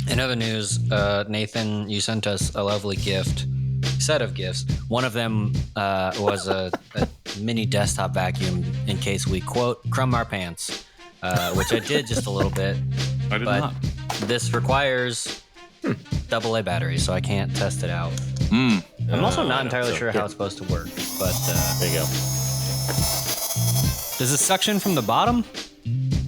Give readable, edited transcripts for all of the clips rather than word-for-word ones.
In other news, Nathan, you sent us a lovely set of gifts. One of them was a mini desktop vacuum in case we, quote, crumb our pants, which I did just a little bit. I did not. This requires AA batteries, so I can't test it out. I'm also not entirely sure how it's supposed to work, but there you go. Does it suction from the bottom?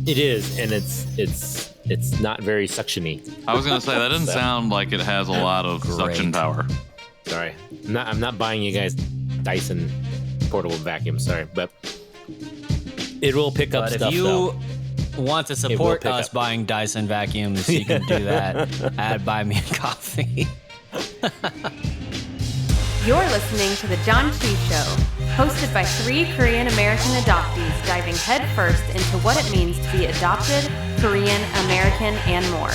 It is, and it's not very suctiony. I was gonna say that doesn't sound like it has a lot of suction power. Sorry, I'm not buying you guys Dyson portable vacuum. Sorry, but it will pick up stuff. If you want to support us buying Dyson vacuums, you can do that at Buy Me a Coffee. You're listening to The Janchi Show, hosted by 3 Korean American adoptees diving headfirst into what it means to be adopted, Korean American, and more.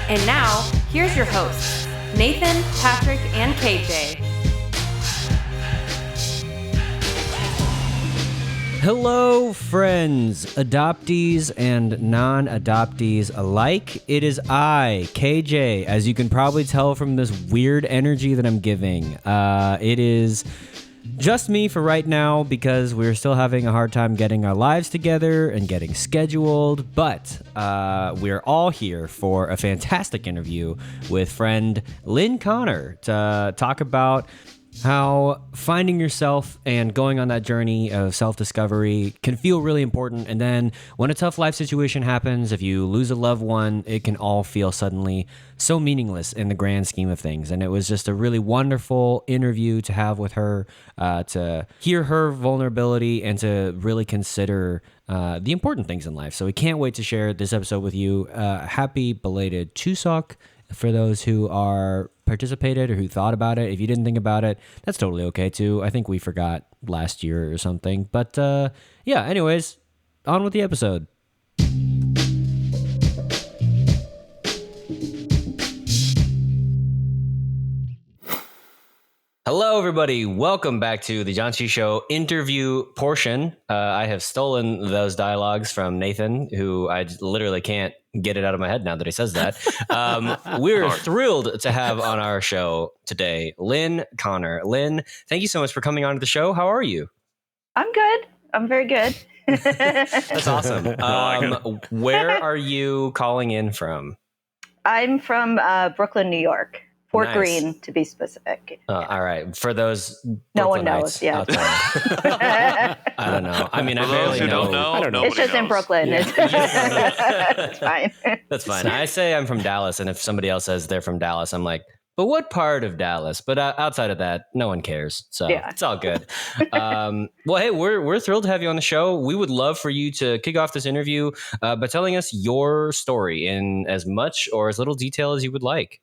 And now, here's your hosts, Nathan, Patrick, and KJ. Hello, friends, adoptees and non-adoptees alike. It is I, KJ, as you can probably tell from this weird energy that I'm giving. It is just me for right now because we're still having a hard time getting our lives together and getting scheduled, but we're all here for a fantastic interview with friend Lynne Connor to talk about how finding yourself and going on that journey of self-discovery can feel really important. And then when a tough life situation happens, if you lose a loved one, it can all feel suddenly so meaningless in the grand scheme of things. And it was just a really wonderful interview to have with her, to hear her vulnerability and to really consider the important things in life. So we can't wait to share this episode with you. Happy belated Chuseok for those who are participated or who thought about it. If you didn't think about it, that's totally okay too. I think we forgot last year or something. But yeah, anyways, on with the episode. Hello, everybody. Welcome back to the Janchi Show interview portion. I have stolen those dialogues from Nathan, who I literally can't get it out of my head now that he says that. We're thrilled to have on our show today Lynne Connor. Lynne, thank you so much for coming on to the show. How are you? I'm good. I'm very good. That's awesome. Where are you calling in from? I'm from Brooklyn, New York. Fort Nice. Greene, to be specific. All right. For those no one knows. Yeah. I don't know. I mean, For I those barely who know. don't know, I don't know. It's just in Brooklyn. Yeah. It's fine. That's fine. I say I'm from Dallas, and if somebody else says they're from Dallas, I'm like, but what part of Dallas? But outside of that, no one cares. So It's all good. Well, hey, we're thrilled to have you on the show. We would love for you to kick off this interview by telling us your story in as much or as little detail as you would like.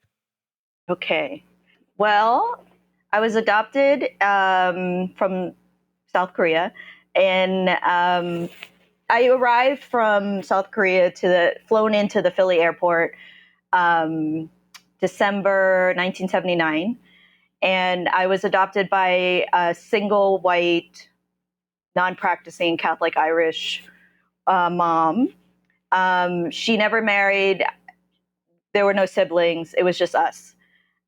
Okay. Well, I was adopted from South Korea, and I arrived from South Korea flown into the Philly airport December 1979, and I was adopted by a single white, non-practicing Catholic Irish mom. She never married. There were no siblings. It was just us.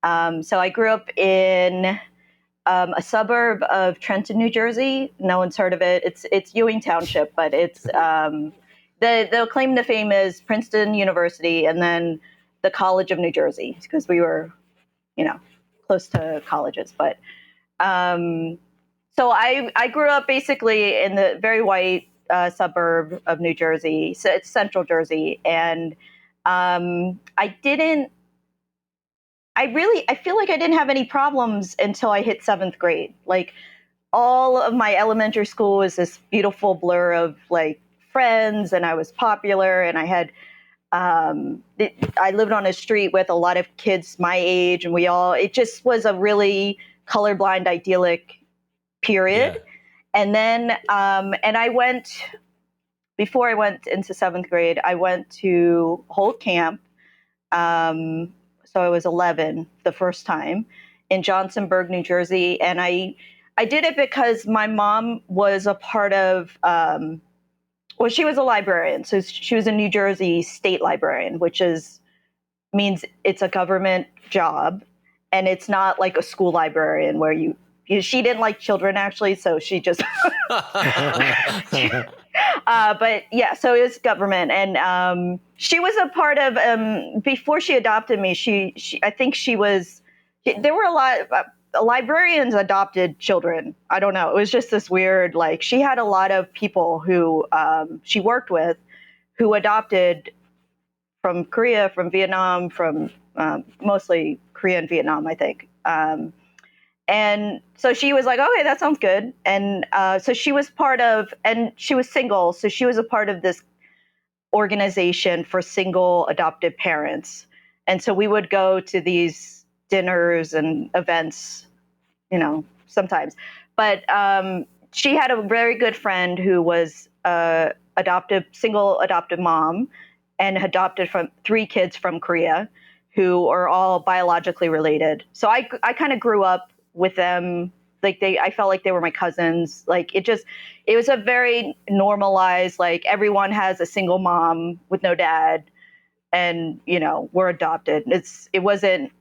So I grew up in a suburb of Trenton, New Jersey. No one's heard of it. It's Ewing Township, but it's the claim to fame is Princeton University and then the College of New Jersey because we were, close to colleges. But so I grew up basically in the very white suburb of New Jersey. So it's Central Jersey, and I feel like I didn't have any problems until I hit 7th grade. Like all of my elementary school was this beautiful blur of like friends, and I was popular, and I had, I lived on a street with a lot of kids my age, and it just was a really colorblind, idyllic period. Yeah. And then, and I before I went into 7th grade, I went to Holt Camp. So I was 11 the first time in Johnsonburg, New Jersey. And I did it because my mom was a part of, she was a librarian. So she was a New Jersey state librarian, which is means it's a government job, and it's not like a school librarian where she didn't like children actually, so she just but yeah, so it's government. And she was a part of before she adopted me, she I think she was, there were a lot librarians adopted children. I don't know, it was just this weird, like, she had a lot of people who she worked with who adopted from Korea, from Vietnam, from mostly Korea and Vietnam, I think. And so she was like, okay, that sounds good. And so she was part of, and she was single, so she was a part of this organization for single adopted parents. And so we would go to these dinners and events, sometimes. But she had a very good friend who was single adopted mom, and adopted from 3 kids from Korea who are all biologically related. So I kind of grew up with them. Like, I felt like they were my cousins. Like, it was a very normalized, like, everyone has a single mom with no dad, and we're adopted. It wasn't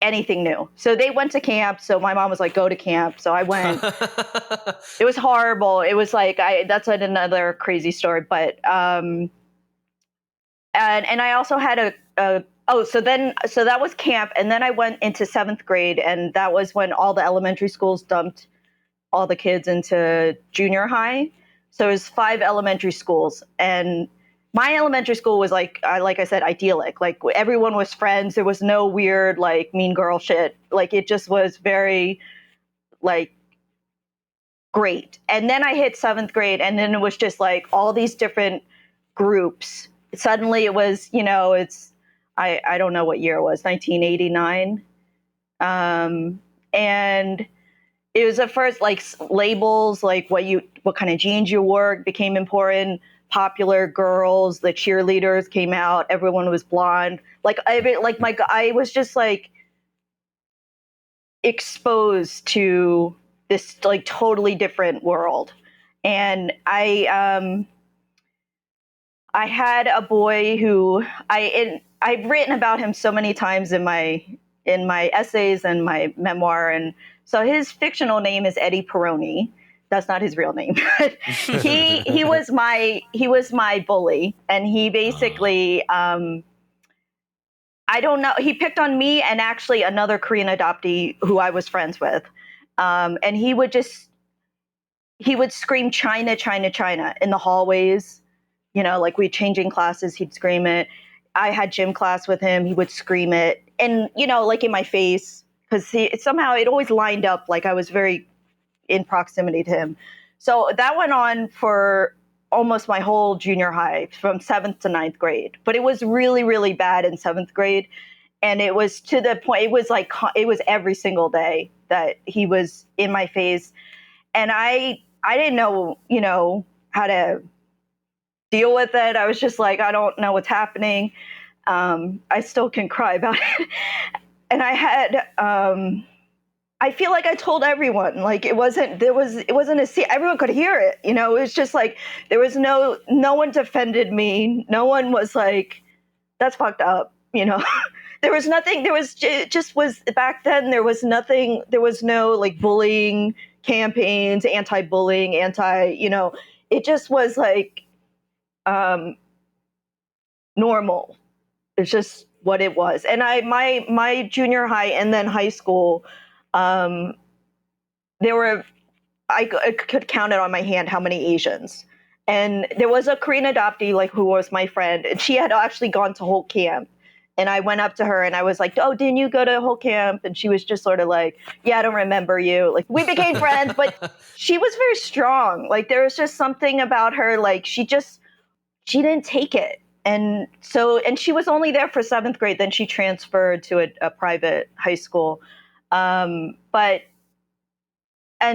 anything new. So they went to camp. So my mom was like, go to camp. So I went. It was horrible. It was like, that's another crazy story. But and I also had so that was camp, and then I went into 7th grade, and that was when all the elementary schools dumped all the kids into junior high. So it was 5 elementary schools, and my elementary school was like I said, idyllic. Like, everyone was friends. There was no weird, like, mean girl shit. Like, it just was very, like, great. And then I hit 7th grade, and then it was just like all these different groups. Suddenly it was, I don't know what year it was, 1989. And it was the first, like, labels, like what kind of jeans you wore became important. Popular girls, the cheerleaders came out. Everyone was blonde. I was just, like, exposed to this, like, totally different world. And I had a boy who I've written about him so many times in my essays and my memoir. And so his fictional name is Eddie Peroni. That's not his real name. he was my bully, and he basically I don't know, he picked on me and actually another Korean adoptee who I was friends with. And he would scream China, China, China in the hallways. Like, we changing classes, he'd scream it. I had gym class with him, he would scream it. And, like, in my face, because somehow it always lined up, like, I was very in proximity to him. So that went on for almost my whole junior high, from 7th to 9th grade. But it was really, really bad in 7th grade. And it was to the point, it was every single day that he was in my face. And I didn't know, how to deal with it. I was just like, I don't know what's happening. I still can cry about it. And I had, I feel like I told everyone, like, it wasn't a secret. Everyone could hear it. It was just like, there was no one defended me. No one was like, that's fucked up. There was nothing. Back then, there was nothing. There was no, like, bullying campaigns, anti-bullying, it just was like, normal. It's just what it was. And my junior high and then high school, I could count it on my hand how many Asians. And there was a Korean adoptee, like, who was my friend, and she had actually gone to Holt Camp. And I went up to her and I was like, oh, didn't you go to Holt Camp? And she was just sort of like, yeah, I don't remember you. Like, we became friends, but she was very strong. Like, there was just something about her, like, she didn't take it. And she was only there for 7th grade. Then she transferred to a private high school. And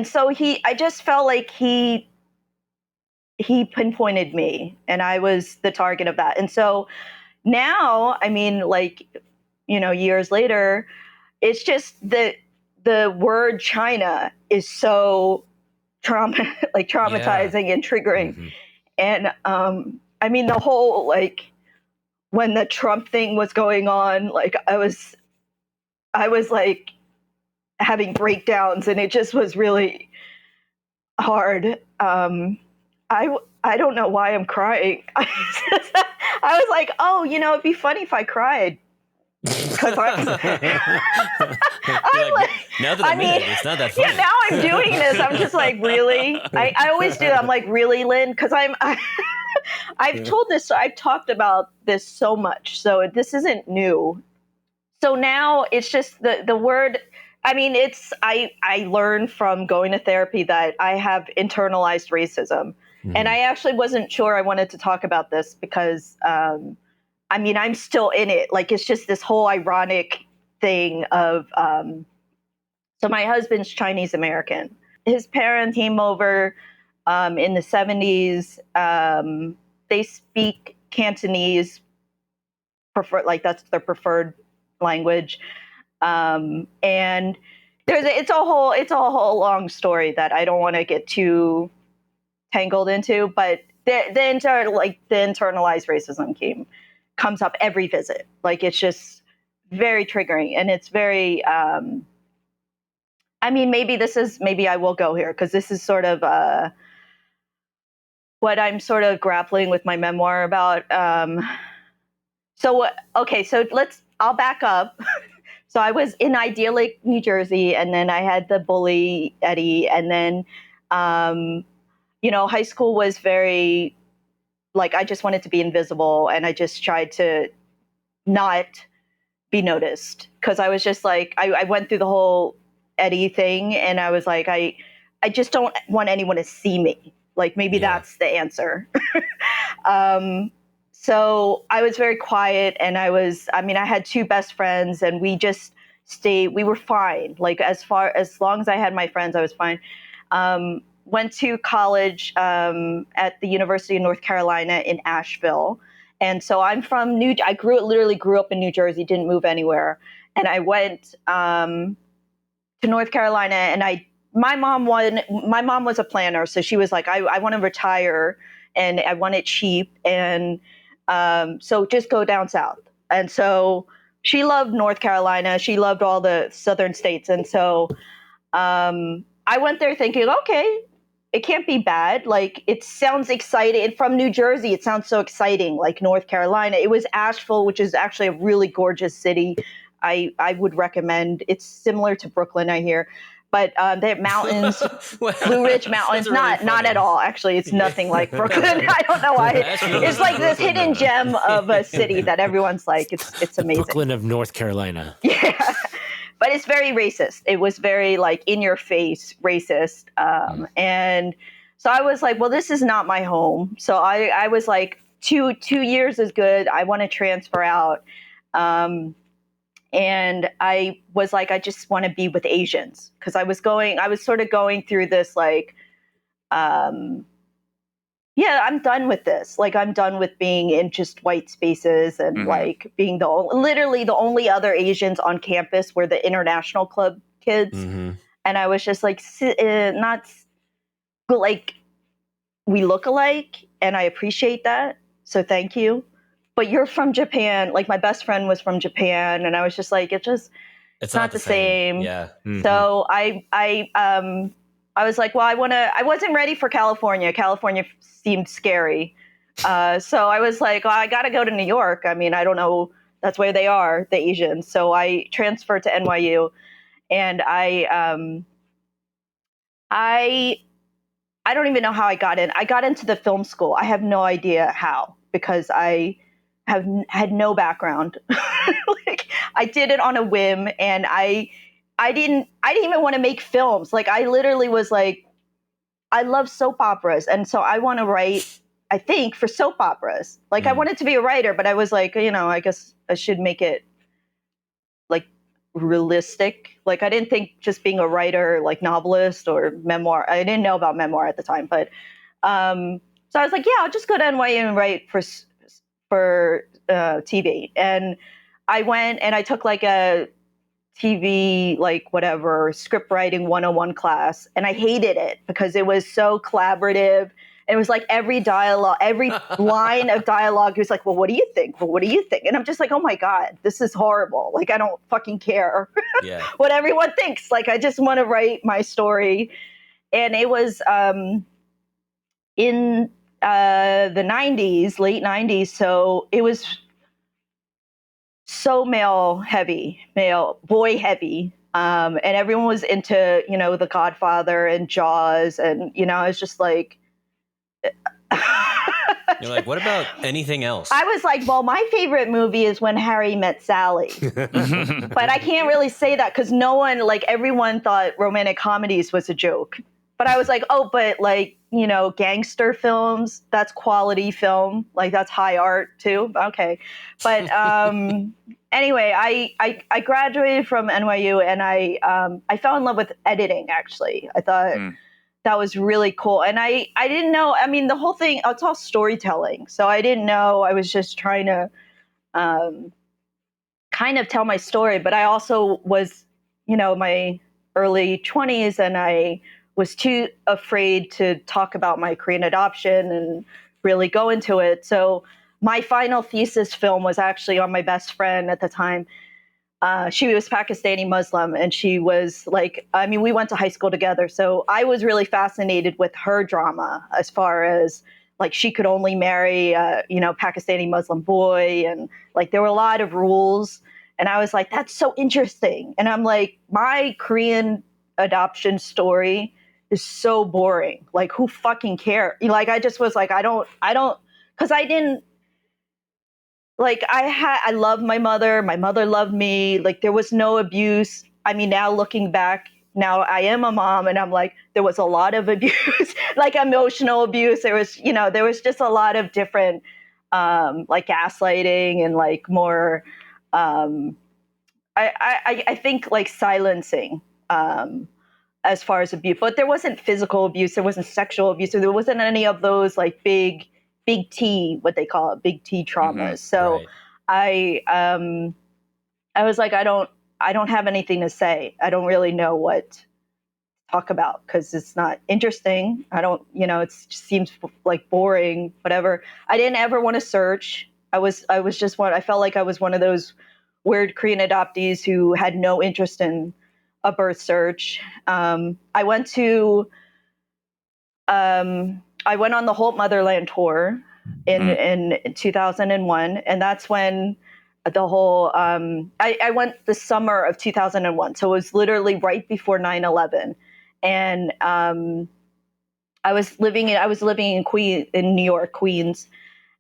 so I just felt like he pinpointed me, and I was the target of that. And so now, I mean, like, years later, it's just that the word China is so traumatizing and triggering. Mm-hmm. And I mean, the whole, like, when the Trump thing was going on, like I was like having breakdowns, and it just was really hard. I don't know why I'm crying. I was like, oh, it'd be funny if I cried. Because I'm Like, like, now that I mean, it's not that funny. yeah, now I'm doing this. I'm just like, really? I always do. I'm like, really, Lynn? Because I've talked about this so much. So this isn't new. So now it's just the word. I mean, I learned from going to therapy that I have internalized racism. And I actually wasn't sure I wanted to talk about this because, I mean, I'm still in it. Like, it's just this whole ironic thing of, so my husband's Chinese American. His parents came over in the 70s. They speak Cantonese, that's their preferred language. And it's a whole long story that I don't want to get too tangled into, but the internalized racism comes up every visit. Like, it's just very triggering, and it's very I mean, maybe I will go here because this is sort of what I'm sort of grappling with my memoir about. So I'll back up. So I was in idyllic New Jersey, and then I had the bully Eddie, and then high school was very, like, I just wanted to be invisible, and I just tried to not be noticed because I was just like, I went through the whole Eddie thing, and I was like, I just don't want anyone to see me. Like, maybe that's the answer. So I was very quiet, and I had two best friends, and we just we were fine. Like, as long as I had my friends, I was fine. Went to college at the University of North Carolina in Asheville. And so I'm from literally grew up in New Jersey, didn't move anywhere. And I went to North Carolina, and my mom was a planner. So she was like, I want to retire, and I want it cheap. And so just go down south. And so she loved North Carolina. She loved all the southern states. And so I went there thinking, okay, it can't be bad. Like, it sounds exciting. From New Jersey, it sounds so exciting, like North Carolina. It was Asheville, which is actually a really gorgeous city. I would recommend. It's similar to Brooklyn, I hear. But they have mountains, Blue Ridge Mountains. Really not at all. Actually, it's nothing like Brooklyn. I don't know why. It's like this hidden gem of a city that everyone's like, it's amazing. Brooklyn of North Carolina. Yeah. But it's very racist. It was very, like, in your face racist. And so I was like, well, this is not my home. So I was like, 2 years is good. I want to transfer out. And I was like, I just want to be with Asians, because I was sort of going through this, like, I'm done with this. Like, I'm done with being in just white spaces and like being literally the only other Asians on campus were the international club kids. And I was just like, not like, we look alike, and I appreciate that. So thank you. But you're from Japan. Like, my best friend was from Japan, and I was just like, it's not the same. Yeah. So I was like, well, I wasn't ready for California. California seemed scary. So I was like, well, I got to go to New York. I mean, I don't know. That's where they are, the Asians. So I transferred to NYU, and I don't even know how I got in. I got into the film school. I have no idea how, because I had no background. Like, I did it on a whim, and I didn't even want to make films. Like, I literally was like, I love soap operas, and so I want to write, I think, for soap operas. Like, I wanted to be a writer, but I was like, I guess I should make it, like, realistic. Like, I didn't think just being a writer, like novelist or memoir. I didn't know about memoir at the time, but so I was like, yeah, I'll just go to NYU and write for TV. And I went and I took like a TV, like whatever, script writing 101 class. And I hated it because it was so collaborative. it was like every dialogue, every line of dialogue was like, well, what do you think? Well, what do you think? And I'm just like, oh my God, this is horrible. Like, I don't fucking care what everyone thinks. Like, I just want to write my story. And it was in the 90s, late 90s. So it was so boy heavy. And everyone was into, The Godfather and Jaws. And, I was just like, you're like, what about anything else? I was like, well, my favorite movie is When Harry Met Sally. But I can't really say that because everyone thought romantic comedies was a joke. But I was like, oh, but gangster films, that's quality film. Like, that's high art too. Okay. But anyway, I graduated from NYU and I fell in love with editing, actually. I thought that was really cool. And I didn't know, the whole thing, it's all storytelling. So I didn't know, I was just trying to kind of tell my story. But I also was, my early 20s and I was too afraid to talk about my Korean adoption and really go into it. So my final thesis film was actually on my best friend at the time. She was Pakistani Muslim, and she was we went to high school together. So I was really fascinated with her drama as far as she could only marry Pakistani Muslim boy. And there were a lot of rules. And I was like, that's so interesting. And I'm like, my Korean adoption story is so boring. Like, who fucking care? I just was like, I don't, because I didn't, I love my mother loved me. There was no abuse. Now looking back, now I am a mom and I'm like, there was a lot of abuse, emotional abuse. There was just a lot of different, gaslighting and more, I think silencing, as far as abuse, but there wasn't physical abuse. There wasn't sexual abuse. There wasn't any of those big T, what they call it, big T traumas. Mm-hmm. So right. I was like, I don't have anything to say. I don't really know what to talk about because it's not interesting. I don't, it just seems boring, whatever. I didn't ever want to search. I felt like I was one of those weird Korean adoptees who had no interest in a birth search. I went on the Holt Motherland tour in 2001, and that's when the whole I went the summer of 2001, so it was literally right before 9/11, and I was living in New York, Queens,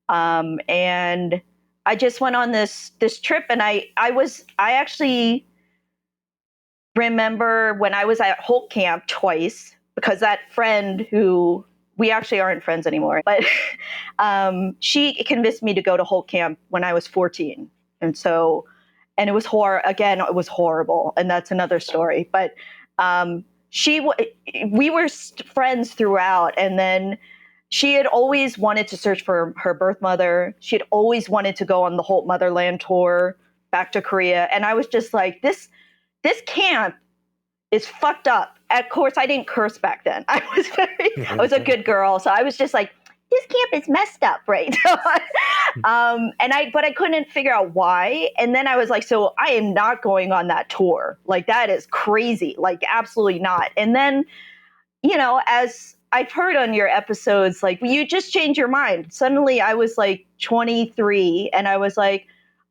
and I just went on this trip, and I actually remember when I was at Holt Camp twice, because that friend who, we actually aren't friends anymore, but she convinced me to go to Holt Camp when I was 14. And it was it was horrible. And that's another story. But we were friends throughout. And then she had always wanted to search for her birth mother. She had always wanted to go on the Holt Motherland tour back to Korea. And I was just like, this camp is fucked up. Of course, I didn't curse back then. I was a good girl. So I was just like, this camp is messed up, right? But I couldn't figure out why. And then I was like, so I am not going on that tour. That is crazy. Absolutely not. And then, as I've heard on your episodes, you just change your mind. Suddenly I was 23 and I was like,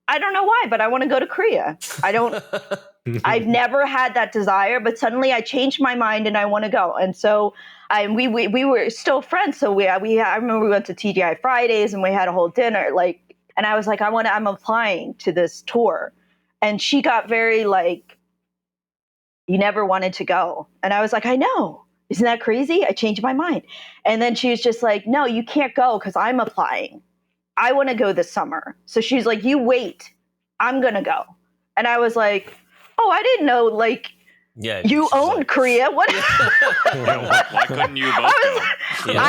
I don't know why, but I want to go to Korea. I've never had that desire, but suddenly I changed my mind and I want to go. And so we were still friends. So I remember we went to TGI Fridays and we had a whole dinner, and I was like, I'm applying to this tour. And she got very you never wanted to go. And I was like, I know. Isn't that crazy? I changed my mind. And then she was just like, no, you can't go because I'm applying. I want to go this summer. So she's like, you wait, I'm going to go. And I was like, oh, I didn't know, you own Korea. What? Why couldn't you both go? Yeah.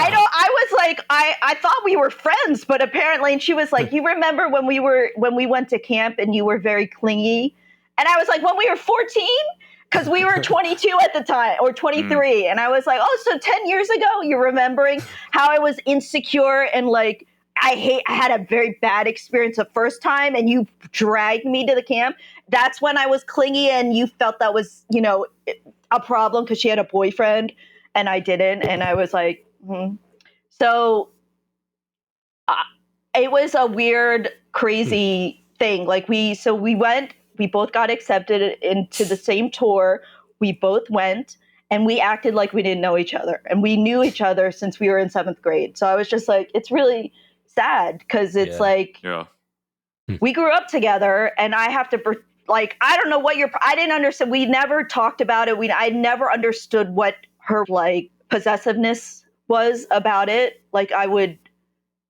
I thought we were friends, but apparently, and she was like, you remember when we went to camp and you were very clingy? And I was like, when we were 14? because we were 22 at the time, or 23. And I was like, oh, so 10 years ago, you're remembering how I was insecure and like, I had a very bad experience the first time and you dragged me to the camp. That's when I was clingy and you felt that was, you know, a problem because she had a boyfriend and I didn't. And I was like, So it was a weird, crazy thing. Like we both got accepted into the same tour. We both went and we acted like we didn't know each other. And we knew each other since we were in 7th grade. So I was just like, it's really sad because it's we grew up together and I have to, like, I don't know what I didn't understand. We never talked about it. I never understood what her like possessiveness was about it. Like I would,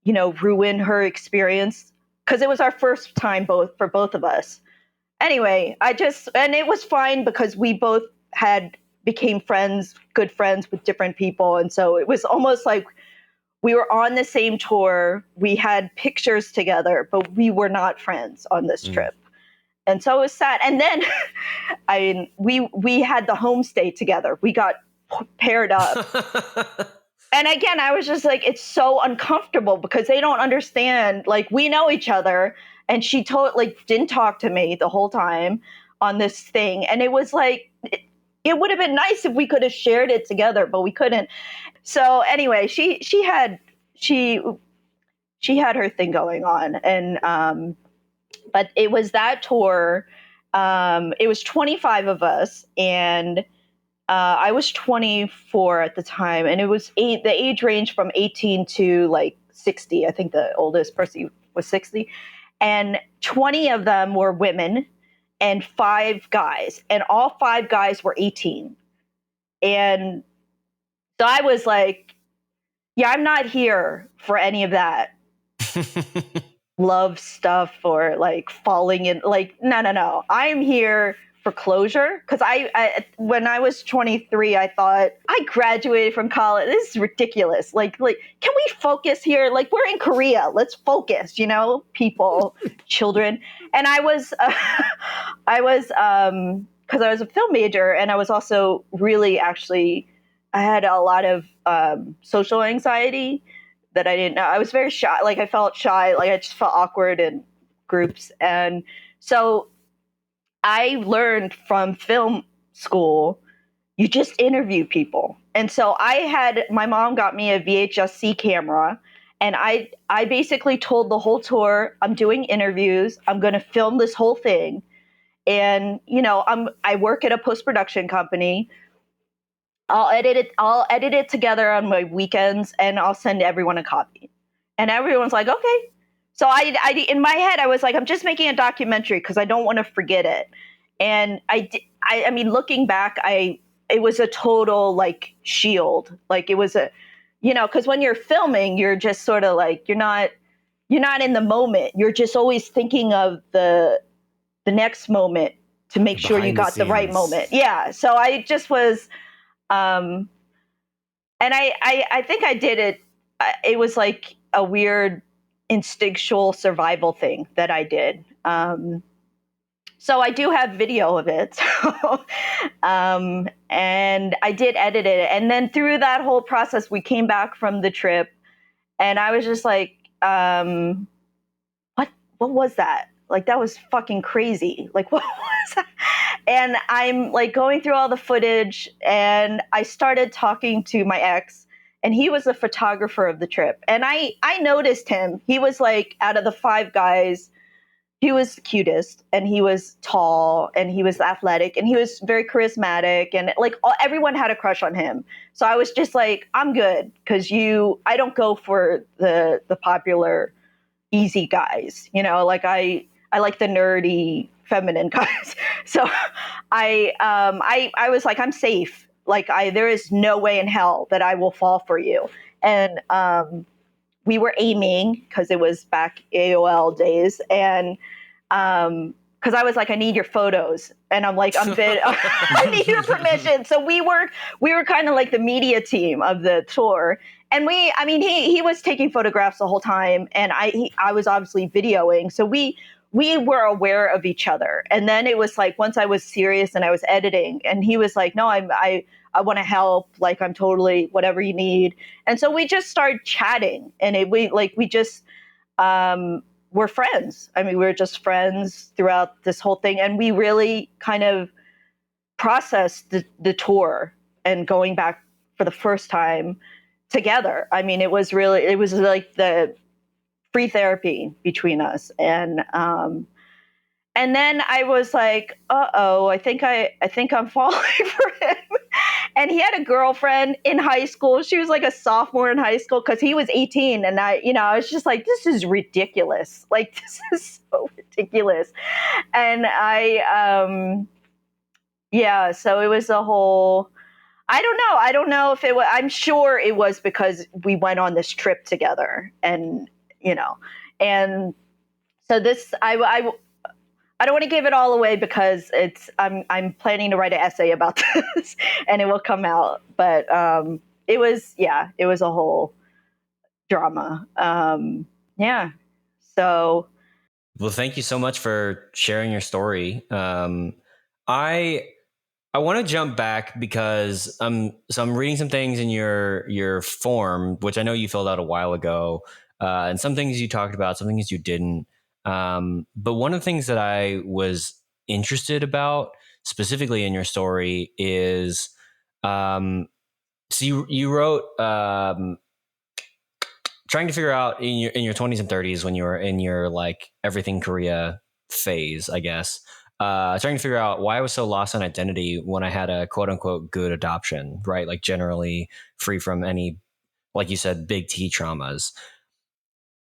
you know, ruin her experience because it was our first time for both of us. Anyway, and it was fine because we both became friends, good friends with different people. And so it was almost like we were on the same tour. We had pictures together, but we were not friends on this trip. And so it was sad. And then, I mean, we had the homestay together. We got paired up. And again, I was just like, it's so uncomfortable because they don't understand. Like, we know each other. And she didn't talk to me the whole time on this thing. And it was like, it would have been nice if we could have shared it together, but we couldn't. So anyway, she had her thing going on. And, but it was that tour. It was 25 of us. And I was 24 at the time, and it was the age range from 18 to like 60. I think the oldest person was 60, and 20 of them were women and 5 guys, and all 5 guys were 18. And so I was like, yeah, I'm not here for any of that love stuff or like falling in, like, no. I'm here for closure, because I when I was 23, I thought, I graduated from college. This is ridiculous. Like, can we focus here? Like, we're in Korea. Let's focus. You know, people, children. And I was because I was a film major, and I was also really I had a lot of social anxiety that I didn't know. I was very shy. Like, I felt shy. Like, I just felt awkward in groups, and so I learned from film school, you just interview people. And so my mom got me a VHS-C camera, and I basically told the whole tour, I'm doing interviews, I'm going to film this whole thing. And, you know, I work at a post-production company. I'll edit it together on my weekends, and I'll send everyone a copy. And everyone's like, okay. So I in my head, I was like, I'm just making a documentary because I don't want to forget it. And I mean, looking back, it was a total like shield. Like, it was because when you're filming, you're just sort of like, you're not in the moment. You're just always thinking of the next moment to make sure you got the right moment. Yeah. So I just was, and I think I did it. It was like a weird instinctual survival thing that I did. So I do have video of it. And I did edit it. And then through that whole process, we came back from the trip, and I was just like, what was that? Like, that was fucking crazy. Like, what was that? And I'm like going through all the footage, and I started talking to my ex, and he was the photographer of the trip. And I noticed him. He was like, out of the 5 guys, he was the cutest, and he was tall, and he was athletic, and he was very charismatic, and like everyone had a crush on him. So I was just like, I'm good, because I don't go for the popular easy guys, you know, like I like the nerdy feminine guys. So I was like, I'm safe. Like, there is no way in hell that I will fall for you. And we were aiming, because it was back AOL days, and because I was like, I need your photos, and I'm like, I need your permission. So we were kind of like the media team of the tour, and he was taking photographs the whole time, and I was obviously videoing. So we we were aware of each other. And then it was like, once I was serious and I was editing, and he was like, no, I want to help. Like, I'm totally whatever you need. And so we just started chatting, and we just were friends. I mean, we were just friends throughout this whole thing. And we really kind of processed the tour and going back for the first time together. I mean, it was like the free therapy between us. And then I was like, I think I'm falling for him. And he had a girlfriend in high school. She was like a sophomore in high school because he was 18. And I was just like, this is ridiculous. Like, this is so ridiculous. And so it was a whole, I don't know if it was, I'm sure it was because we went on this trip together, and, and so this, I don't want to give it all away because I'm planning to write an essay about this and it will come out. But it was a whole drama. So. Well, thank you so much for sharing your story. I want to jump back because I'm reading some things in your form, which I know you filled out a while ago, and some things you talked about, some things you didn't. But one of the things that I was interested about specifically in your story is, so you wrote, trying to figure out in your 20s and 30s when you were in your like everything Korea phase, I guess, trying to figure out why I was so lost on identity when I had a quote unquote good adoption, right? Like generally free from any, like you said, big T traumas.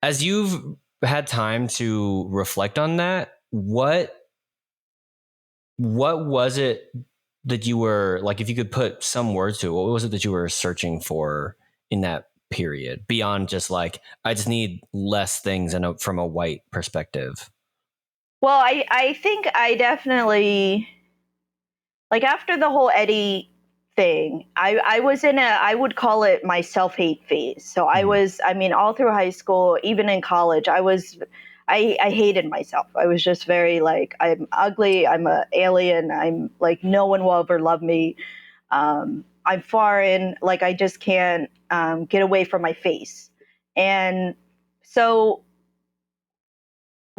As you've had time to reflect on that, what was it that you were like, if you could put some words to it, what was it that you were searching for in that period beyond just like, I just need less things from a white perspective? Well, I think I definitely, like, after the whole Eddie thing, I was in I would call it my self-hate phase. So I was, I mean, all through high school, even in college, I hated myself. I was just very like, I'm ugly, I'm an alien, I'm like, no one will ever love me. I'm foreign, like, I just can't get away from my face. And so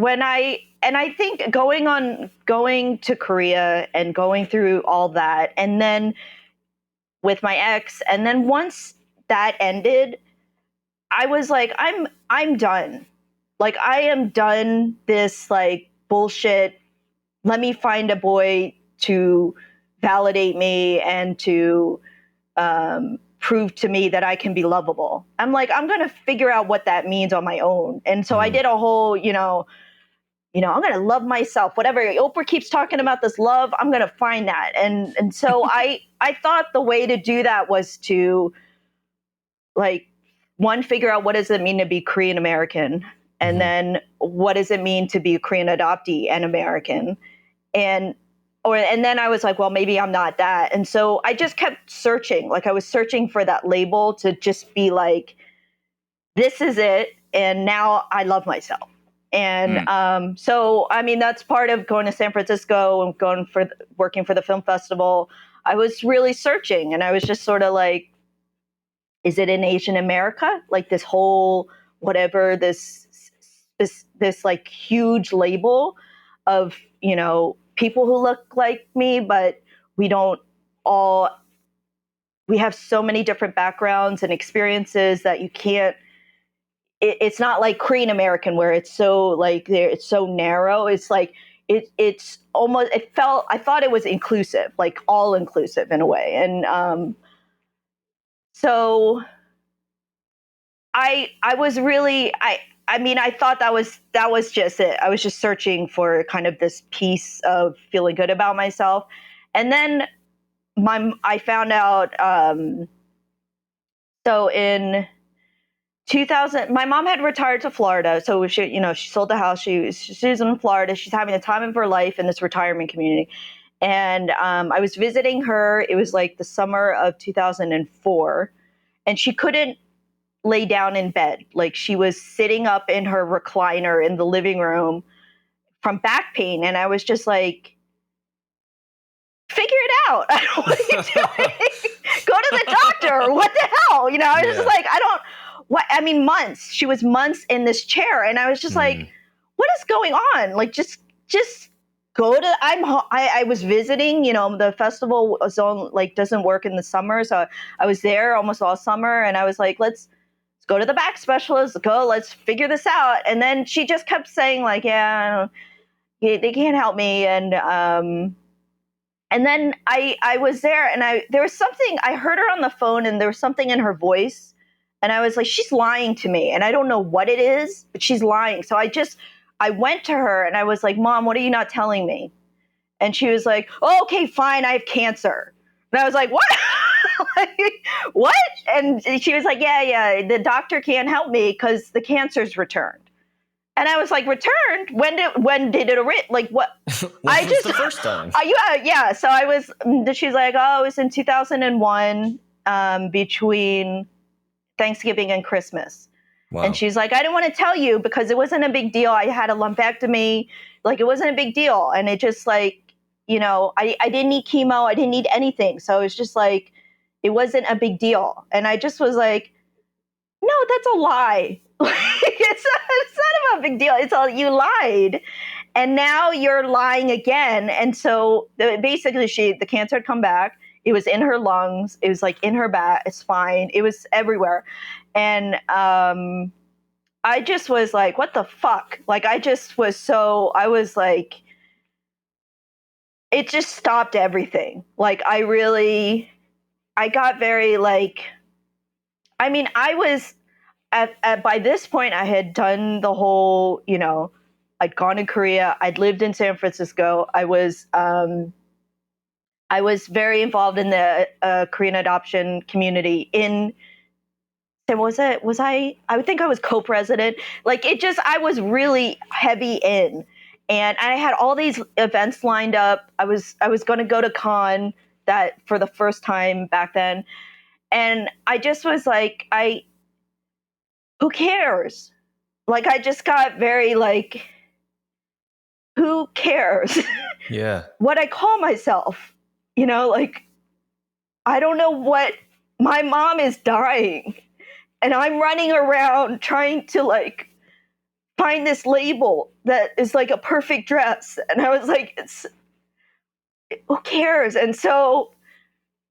I think going to Korea and going through all that, and then with my ex, and then once that ended, I was like, I'm done. Like, I am done this like bullshit. Let me find a boy to validate me and to prove to me that I can be lovable. I'm like, I'm going to figure out what that means on my own. And so I did a whole, I'm going to love myself. Whatever Oprah keeps talking about, this love, I'm going to find that. And so I thought the way to do that was to, like, one, figure out what does it mean to be Korean American, and then what does it mean to be a Korean adoptee and American, and then I was like, well, maybe I'm not that. And so I just kept searching. Like, I was searching for that label to just be like, this is it, and now I love myself. And so, I mean, that's part of going to San Francisco and working for the film festival. I was really searching, and I was just sort of like, is it in Asian America? Like, this whole, whatever, this like huge label of, people who look like me, but we have so many different backgrounds and experiences that you can't, it's not like Korean American where it's so like it's so narrow. It's like it's almost, I thought it was inclusive, like all inclusive in a way. And so I was really, I mean, I thought that was just it. I was just searching for kind of this piece of feeling good about myself. And then I found out, so in 2000, my mom had retired to Florida. So she sold the house. She's in Florida. She's having the time of her life in this retirement community. And I was visiting her. It was like the summer of 2004. And she couldn't lay down in bed. Like, she was sitting up in her recliner in the living room from back pain. And I was just like, figure it out. I don't know what you're doing. Go to the doctor. What the hell? You know, I was just like, months. She was months in this chair. And I was just like, what is going on? Like, just go to, I was visiting, you know, the festival zone, like, doesn't work in the summer. So I was there almost all summer. And I was like, let's go to the back specialist. Let's figure this out. And then she just kept saying like, yeah, they can't help me. And then I was there, and there was something, I heard her on the phone, and there was something in her voice, and I was like, she's lying to me, and I don't know what it is, but she's lying. So I went to her, and I was like, Mom, what are you not telling me? And she was like, oh, okay, fine, I have cancer. And I was like, what? Like, what? And she was like, yeah, the doctor can't help me because the cancer's returned. And I was like, returned? When did it like what? I just the first time. Yeah. So she's like, oh, it was in 2001, between Thanksgiving and Christmas. Wow. And she's like, I didn't want to tell you because it wasn't a big deal. I had a lumpectomy. Like, it wasn't a big deal. And it just like, you know, I didn't need chemo. I didn't need anything. So it's just like, it wasn't a big deal. And I just was like, no, that's a lie. It's not a big deal. It's all, you lied. And now you're lying again. And so basically the cancer had come back. It was in her lungs. It was like in her back. It's fine. It was everywhere. And I just was like, what the fuck? Like, I was like, it just stopped everything. Like, I got very like, I mean, I was, by this point, I had done the whole, you know, I'd gone to Korea. I'd lived in San Francisco. I was very involved in the Korean adoption community I would think I was co-president. Like, I was really heavy in, and I had all these events lined up. I was going to go to Cannes that for the first time back then. And I just was like, who cares? Like, I just got very like, who cares? Yeah. What I call myself, you know, like, I don't know what, my mom is dying and I'm running around trying to like find this label that is like a perfect dress. And I was like, who cares? And so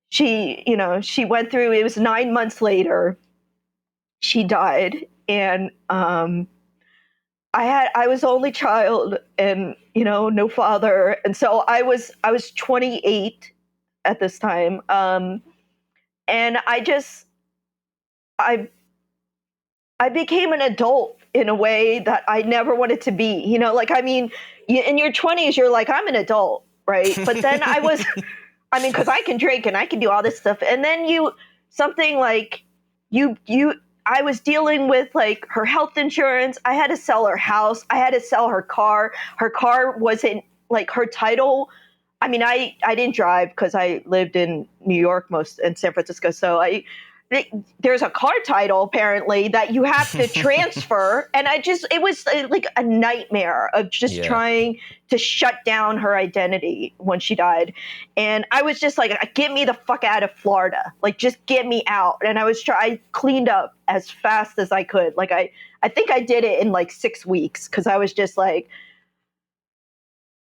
she went through, it was 9 months later, she died. And I was only child, and you know, no father, and so I was 28 at this time, and I became an adult in a way that I never wanted to be. You know, like, I mean, in your 20s, you're like, I'm an adult, right? But then I was, I mean, because I can drink and I can do all this stuff, and then I was dealing with like her health insurance. I had to sell her house. I had to sell her car. Her car wasn't like her title. I mean, I didn't drive because I lived in New York in San Francisco. So there's a car title apparently that you have to transfer. And it was like a nightmare of just trying to shut down her identity when she died. And I was just like, get me the fuck out of Florida. Like, just get me out. And I cleaned up as fast as I could. Like, I think I did it in like 6 weeks because I was just like,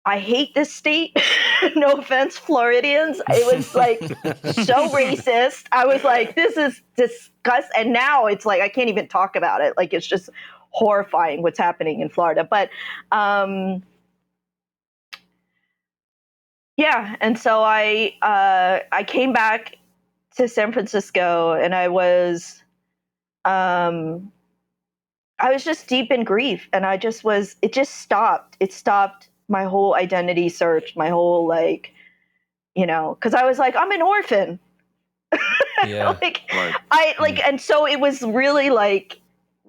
I hate this state. No offense, Floridians. It was like so racist. I was like, this is disgusting. And now it's like, I can't even talk about it. Like, it's just horrifying what's happening in Florida. But yeah. And so I came back to San Francisco, and I was just deep in grief. And it just stopped. It stopped my whole identity search, my whole, like, you know, because I was like, I'm an orphan. Yeah. And so it was really like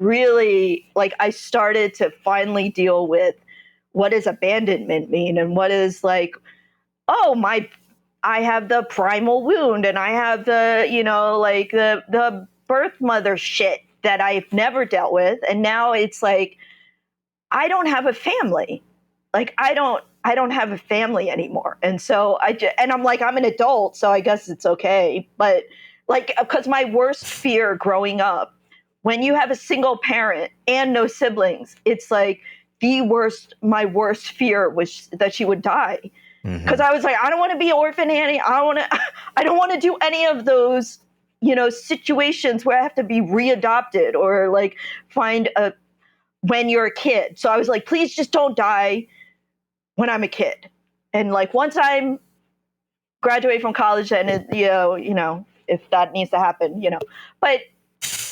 I started to finally deal with what does abandonment mean, and what is like, I have the primal wound, and I have the, you know, like the birth mother shit that I've never dealt with. And now it's like, I don't have a family. like, I don't have a family anymore. And so and I'm like, I'm an adult, so I guess it's okay. But like, because my worst fear growing up, when you have a single parent and no siblings, it's like my worst fear was that she would die. Because I was like, I don't want to be orphan Annie. I don't want to do any of those, situations where I have to be readopted or like when you're a kid. So I was like, please just don't die when I'm a kid. And like, once I'm graduate from college, then if that needs to happen, but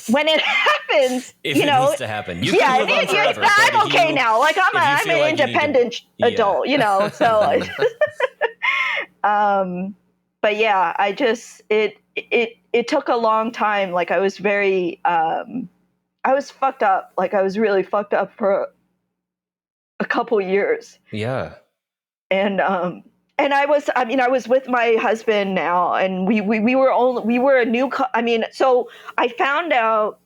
when it happens, If it needs to happen, you can live on forever. I'm okay now. Like, I'm an independent adult, so. But yeah, I just it took a long time. Like, I was very I was fucked up. Like, I was really fucked up for a couple years. Yeah. And I was with my husband now, and we were a new so I found out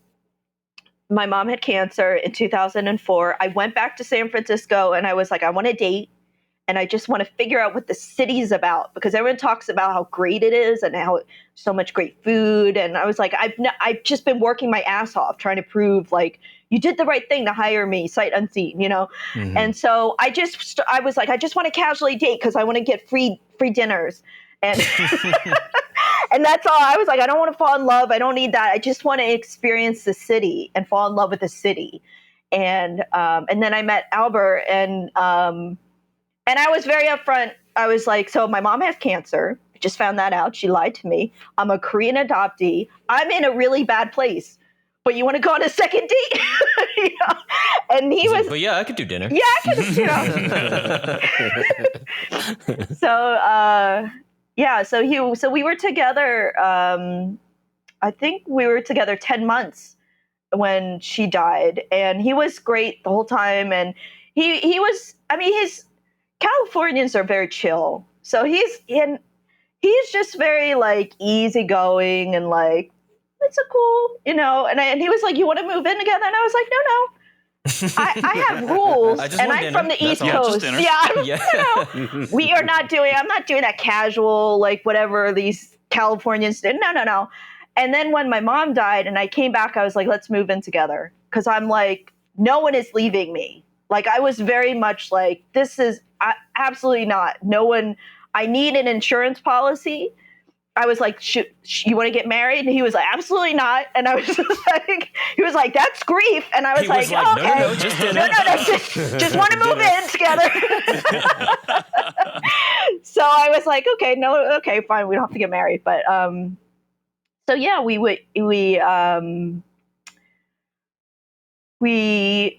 my mom had cancer in 2004. I went back to San Francisco, and I was like, I want to date, and I just want to figure out what the city's about, because everyone talks about how great it is and how so much great food. And I was like, I've just been working my ass off trying to prove, like, you did the right thing to hire me sight unseen, And so I was like, I just want to casually date because I want to get free dinners. And and that's all. I was like, I don't want to fall in love. I don't need that. I just want to experience the city and fall in love with the city. And then I met Albert, and I was very upfront. I was like, so my mom has cancer. I just found that out. She lied to me. I'm a Korean adoptee. I'm in a really bad place. But you want to go on a second date? And he was, but yeah, I could do dinner. Yeah, I could, So we were together. I think we were together 10 months when she died, and he was great the whole time. And he was, his Californians are very chill. So he's just very like easygoing and like, it's a cool, and he was like, you want to move in together? And I was like, no. I have rules, and I'm from the East Coast. I'm not doing that casual, like, whatever these Californians do. No. And then when my mom died and I came back, I was like, let's move in together. Because I'm like, no one is leaving me. Like, I was very much like, this is absolutely not. No one, I need an insurance policy. I was like, you want to get married? And he was like, absolutely not. And I was just like, he was like, that's grief. And I was like, oh, okay. No, just want to move in together. So I was like, okay, fine. We don't have to get married. But, so yeah, we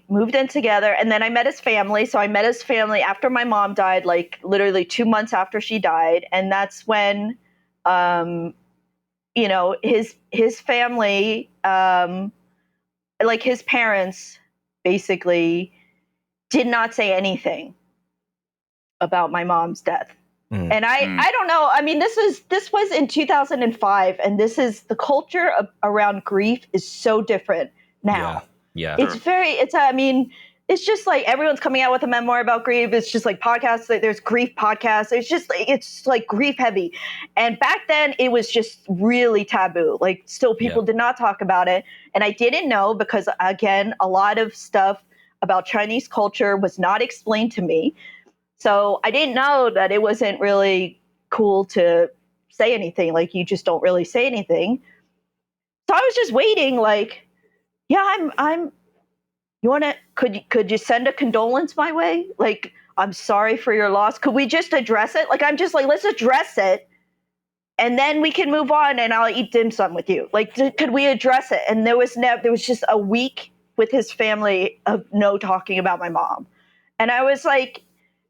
moved in together, and then I met his family. So I met his family after my mom died, like literally 2 months after she died. And that's when, his family, like his parents basically did not say anything about my mom's death. And I don't know. This was in 2005, and the culture around grief is so different now. Yeah. It's just like everyone's coming out with a memoir about grief. It's just like podcasts. There's grief podcasts. It's like grief heavy. And back then it was just really taboo. Like, still people did not talk about it. And I didn't know because, again, a lot of stuff about Chinese culture was not explained to me. So I didn't know that it wasn't really cool to say anything. Like, you just don't really say anything. So I was just waiting, like, yeah, could you send a condolence my way? Like, I'm sorry for your loss. Could we just address it? Like, I'm just like, let's address it, and then we can move on, and I'll eat dim sum with you. Like, could we address it? And there was just a week with his family of no talking about my mom. And I was like,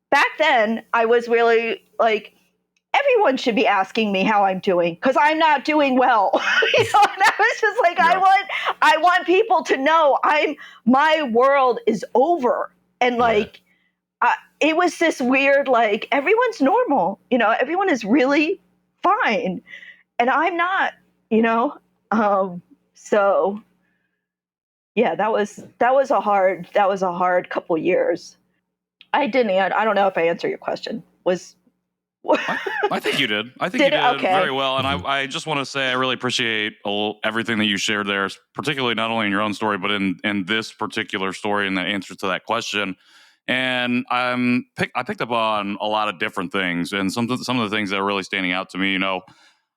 back then, I was really like, everyone should be asking me how I'm doing because I'm not doing well. And I was just like, I want people to know my world is over. And like, it was this weird, like, everyone's normal, everyone is really fine. And I'm not, so yeah, that was a hard couple years. I didn't. I don't know if I answered your question. I think you did. I think Did you it? did Okay. very well. And I just want to say I really appreciate everything that you shared there, particularly not only in your own story, but in this particular story and the answer to that question. And I picked up on a lot of different things, and some of the things that are really standing out to me.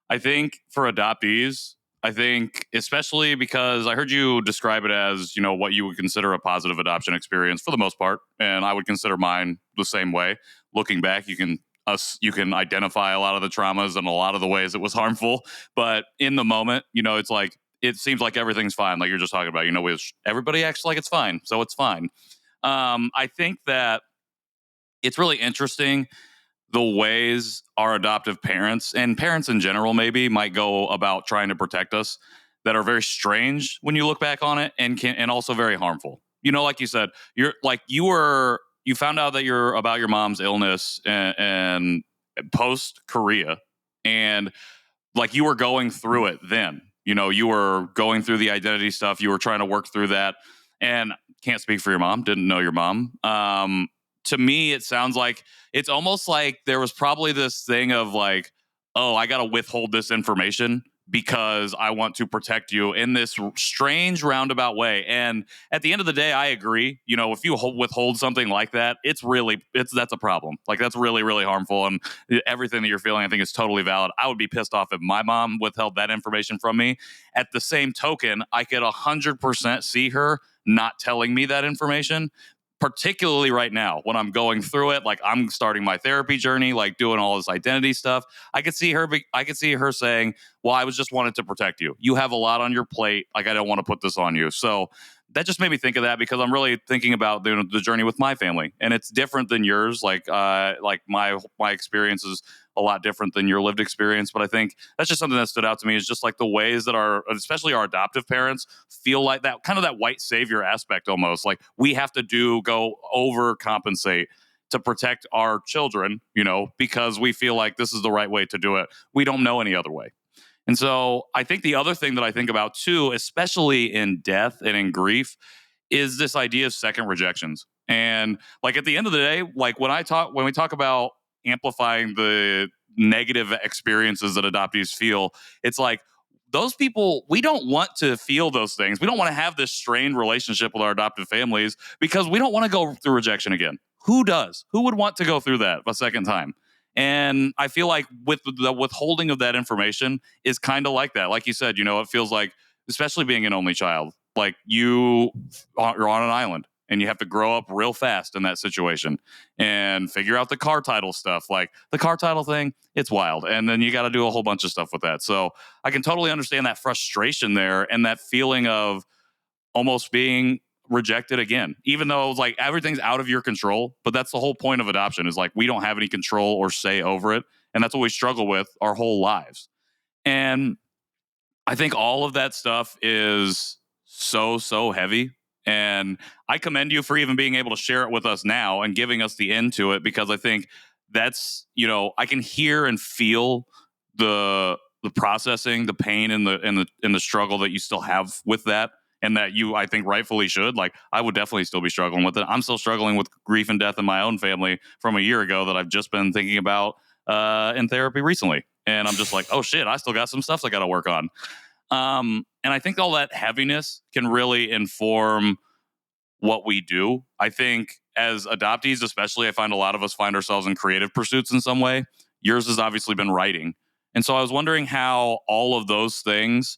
I think for adoptees, I think especially because I heard you describe it as what you would consider a positive adoption experience for the most part, and I would consider mine the same way. Looking back, you can identify a lot of the traumas and a lot of the ways it was harmful, but in the moment, it's like it seems like everything's fine. Like you're just talking about, everybody acts like it's fine, so it's fine. I think that it's really interesting the ways our adoptive parents and parents in general maybe might go about trying to protect us that are very strange when you look back on it and also very harmful. Like you said, you found out that you're about your mom's illness and post Korea, and like you were going through it then. You were going through the identity stuff. You were trying to work through that, and can't speak for your mom. Didn't know your mom. To me, it sounds like it's almost like there was probably this thing of like, oh, I got to withhold this information because I want to protect you in this strange roundabout way. And at the end of the day, I agree. If you withhold something like that, that's a problem. Like that's really, really harmful. And everything that you're feeling, I think, is totally valid. I would be pissed off if my mom withheld that information from me. At the same token, I could 100% see her not telling me that information, particularly right now when I'm going through it. Like I'm starting my therapy journey, like doing all this identity stuff. I could see her saying, well, I was just wanted to protect you. You have a lot on your plate. Like I don't want to put this on you. So that just made me think of that because I'm really thinking about the journey with my family, and it's different than yours. Like my experience is a lot different than your lived experience. But I think that's just something that stood out to me is just like the ways that especially our adoptive parents feel like that kind of that white savior aspect almost. Like we have to go overcompensate to protect our children, because we feel like this is the right way to do it. We don't know any other way. And so I think the other thing that I think about too, especially in death and in grief, is this idea of second rejections. And like at the end of the day, like when we talk about amplifying the negative experiences that adoptees feel, it's like those people, we don't want to feel those things. We don't want to have this strained relationship with our adoptive families because we don't want to go through rejection again. Who does? Who would want to go through that a second time? And I feel like with the withholding of that information is kind of like that. Like you said, it feels like, especially being an only child, like you're on an island and you have to grow up real fast in that situation and figure out the car title stuff. Like the car title thing, it's wild. And then you got to do a whole bunch of stuff with that. So I can totally understand that frustration there and that feeling of almost being rejected again, even though it's like everything's out of your control. But that's the whole point of adoption, is like we don't have any control or say over it. And that's what we struggle with our whole lives. And I think all of that stuff is so heavy. And I commend you for even being able to share it with us now and giving us the end to it, because I think that's, I can hear and feel the processing, the pain and the struggle that you still have with that. And that you, I think, rightfully should. Like, I would definitely still be struggling with it. I'm still struggling with grief and death in my own family from a year ago that I've just been thinking about in therapy recently. And I'm just like, oh shit, I still got some stuff I got to work on. And I think all that heaviness can really inform what we do. I think as adoptees, especially, I find a lot of us find ourselves in creative pursuits in some way. Yours has obviously been writing. And so I was wondering how all of those things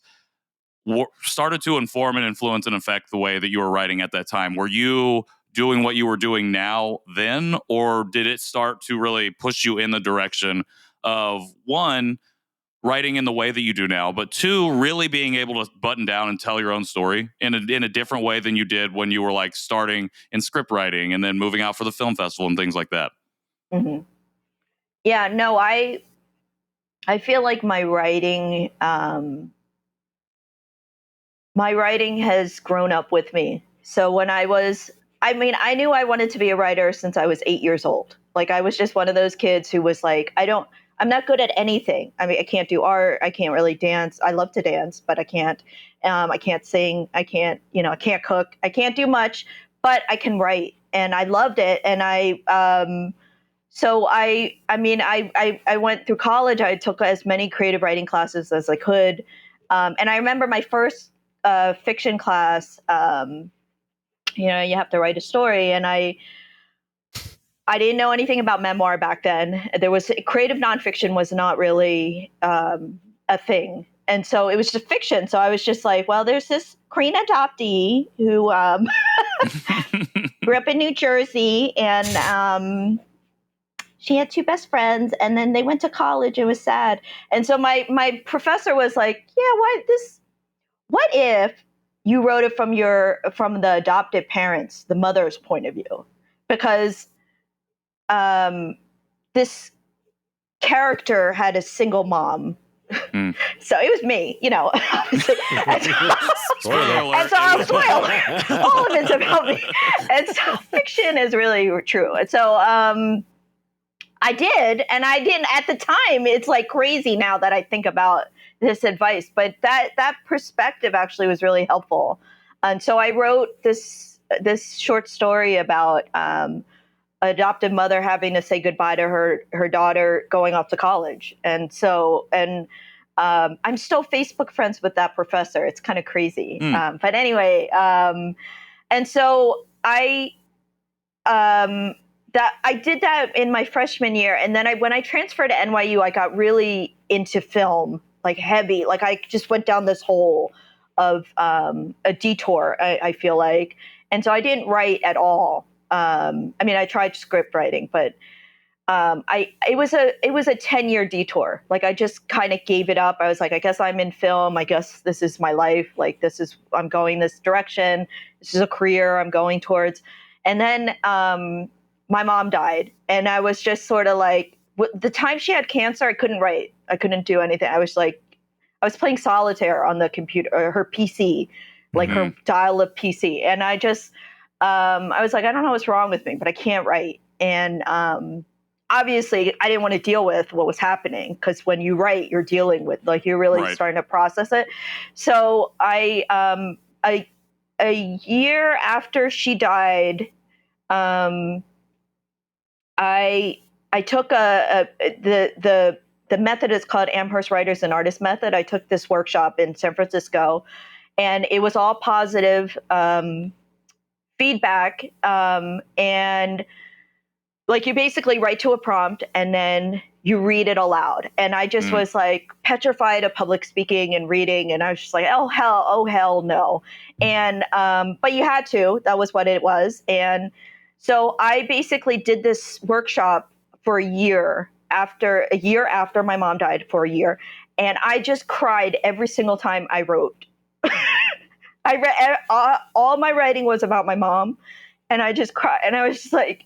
started to inform and influence and affect the way that you were writing at that time. Were you doing what you were doing now then, or did it start to really push you in the direction of, one, writing in the way that you do now, but two, really being able to button down and tell your own story in a different way than you did when you were like starting in script writing and then moving out for the film festival and things like that? Mm-hmm. Yeah, no, I feel like my writing has grown up with me. So when I knew I wanted to be a writer since I was 8 years old. Like I was just one of those kids who was like, I'm not good at anything. I mean, I can't do art. I can't really dance. I love to dance, but I can't sing. I can't cook. I can't do much, but I can write. and I loved it. And so I went through college. I took as many creative writing classes as I could. And I remember my first fiction class, you have to write a story. And I didn't know anything about memoir back then. There was creative nonfiction was not really a thing. And so it was just fiction. So I was just like, well, there's this Korean adoptee who grew up in New Jersey, and she had two best friends, and then they went to college. It was sad. And so my professor was like, yeah, what if you wrote it from the adopted parents, the mother's point of view? Because this character had a single mom. So it was me, obviously. Spoiler alert. And so I'm spoiled. All of it's about me. And so fiction is really true. And so I did, and I didn't at the time. It's like crazy now that I think about this advice, but that perspective actually was really helpful. And so I wrote this short story about adoptive mother having to say goodbye to her daughter going off to college. And I'm still Facebook friends with that professor. It's kind of crazy. But anyway, and so I did that in my freshman year. And then when I transferred to NYU, I got really into film, like heavy. Like I just went down this hole of a detour, I feel like. And so I didn't write at all. I tried script writing, but it was a 10-year detour. Like I just kind of gave it up. I was like, I guess I'm in film. I guess this is my life. Like I'm going this direction. This is a career I'm going towards. And then my mom died, and I was just sort of like, the time she had cancer, I couldn't write. I couldn't do anything. I was playing solitaire on the computer, or her PC, like her dial-up PC. And I just, I was like, I don't know what's wrong with me, but I can't write. And obviously I didn't want to deal with what was happening, because when you write, you're dealing with, like, you're really starting to process it. So a year after she died, I took the method is called Amherst Writers and Artists Method. I took this workshop in San Francisco, and it was all positive feedback. And like, you basically write to a prompt and then you read it aloud. And I just was like petrified of public speaking and reading. And I was just like, oh hell no. And, but you had to, that was what it was. And so I basically did this workshop for a year after my mom died, for a year. And I just cried every single time I wrote. I read, all my writing was about my mom, and I just cried. And I was just like,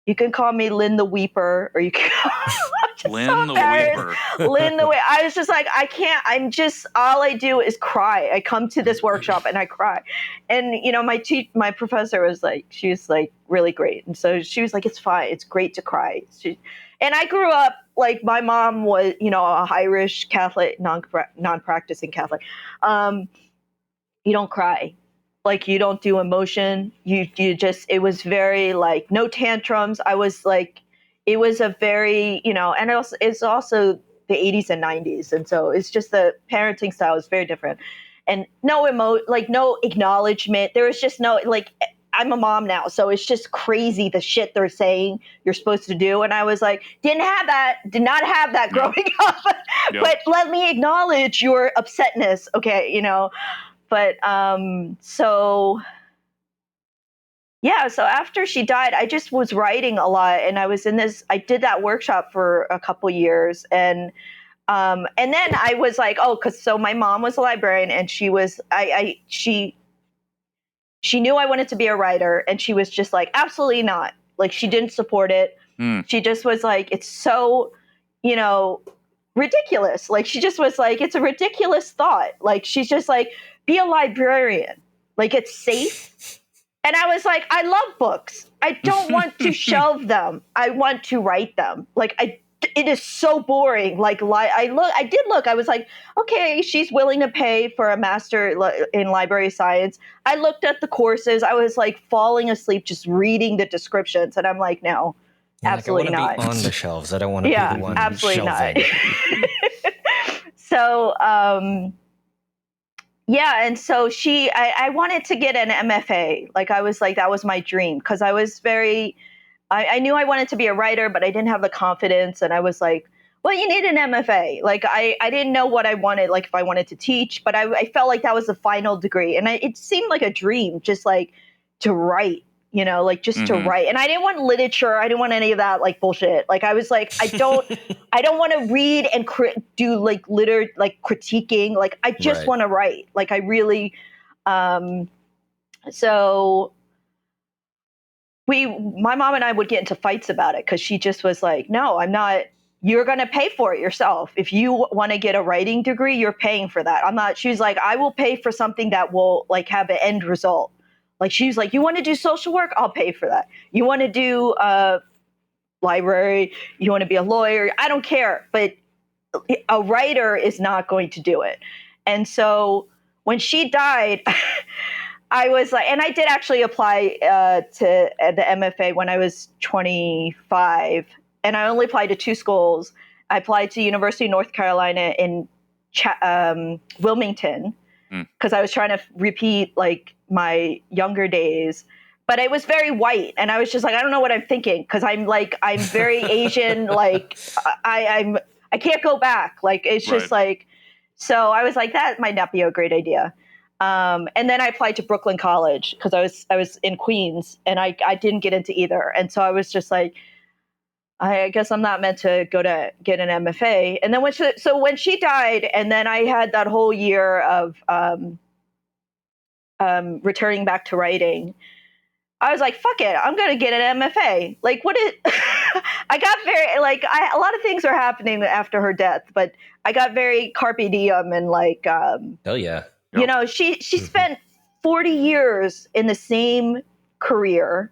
you can call me Lynne the Weeper, or you can Lynne the Weeper. Lynne the Weeper. I was just like, I can't. All I do is cry. I come to this workshop and I cry. And my professor was like, she was like really great, and so she was like, it's fine. It's great to cry. And I grew up, like, my mom was, a Irish Catholic, non-practicing Catholic. You don't cry. Like, you don't do emotion. You just, it was very, like, no tantrums. I was like, it was a very, and it's also the 80s and 90s. And so it's just the parenting style is very different. And no no acknowledgement. There was just no, like, I'm a mom now, so it's just crazy the shit they're saying you're supposed to do. And I was like, did not have that growing up. But let me acknowledge your upsetness, okay, But so after she died, I just was writing a lot, and I did that workshop for a couple years, and then I was like, so my mom was a librarian, and she knew I wanted to be a writer, and she was just like, absolutely not. Like, she didn't support it. She just was like, it's so, ridiculous. Like, she just was like, it's a ridiculous thought. Like, she's just like, be a librarian. Like, it's safe. And I was like, I love books. I don't want to shelve them. I want to write them. Like, it is so boring. Like I did look. I was like, okay, she's willing to pay for a master in library science. I looked at the courses. I was like falling asleep just reading the descriptions, and I'm like, no, absolutely not. Be on the shelves. I don't want to be the one absolutely shelving. not. So, yeah, and so I wanted to get an MFA. Like I was like, that was my dream because I was I knew I wanted to be a writer, but I didn't have the confidence. And I was like, well, you need an MFA. Like I didn't know what I wanted, like if I wanted to teach, but I felt like that was the final degree. And it seemed like a dream, just like to write, like just to write. And I didn't want literature. I didn't want any of that like bullshit. Like I was like, I don't want to read and do like critiquing. Like I just want to write. Like I really, so my mom and I would get into fights about it because she just was like, no, I'm not, you're going to pay for it yourself. If you want to get a writing degree, you're paying for that. I'm not, she's like, I will pay for something that will like have an end result. Like, she's like, you want to do social work? I'll pay for that. You want to do library? You want to be a lawyer? I don't care. But a writer is not going to do it. And so when she died, I was like, and I did actually apply to the MFA when I was 25, and I only applied to 2 schools. I applied to University of North Carolina in Wilmington because I was trying to repeat like my younger days, but it was very white, and I was just like, I don't know what I'm thinking because I'm very Asian, like I can't go back, like it's just like, so I was like, that might not be a great idea. And then I applied to Brooklyn College because I was in Queens, and I didn't get into either. And so I was just like, I guess I'm not meant to go to get an MFA. And then when she died, and then I had that whole year of returning back to writing, I was like, fuck it, I'm going to get an MFA. Like, I got very, like, a lot of things are happening after her death, but I got very carpe diem and like, hell yeah. You know, she spent 40 years in the same career,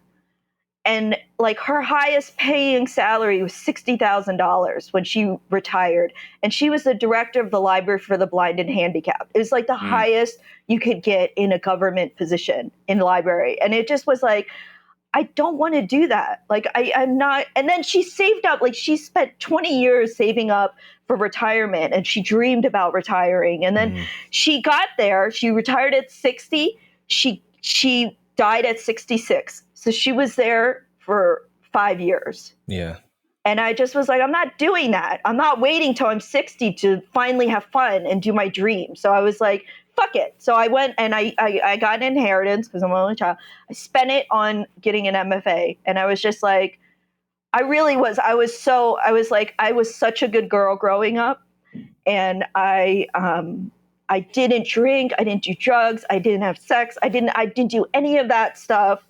and like her highest paying salary was $60,000 when she retired. And she was the director of the Library for the Blind and Handicapped. It was like the highest you could get in a government position in the library. And it just was like, I don't want to do that. Like I'm not. And then she saved up, like she spent 20 years saving up for retirement, and she dreamed about retiring. And then she got there. She retired at 60. She died at 66. So she was there for 5 years. Yeah. And I just was like, I'm not doing that. I'm not waiting till I'm 60 to finally have fun and do my dream. So I was like, fuck it. So I went and I got an inheritance because I'm an only child. I spent it on getting an MFA. And I was just like, I was such a good girl growing up. And I didn't drink. I didn't do drugs. I didn't have sex. I didn't do any of that stuff.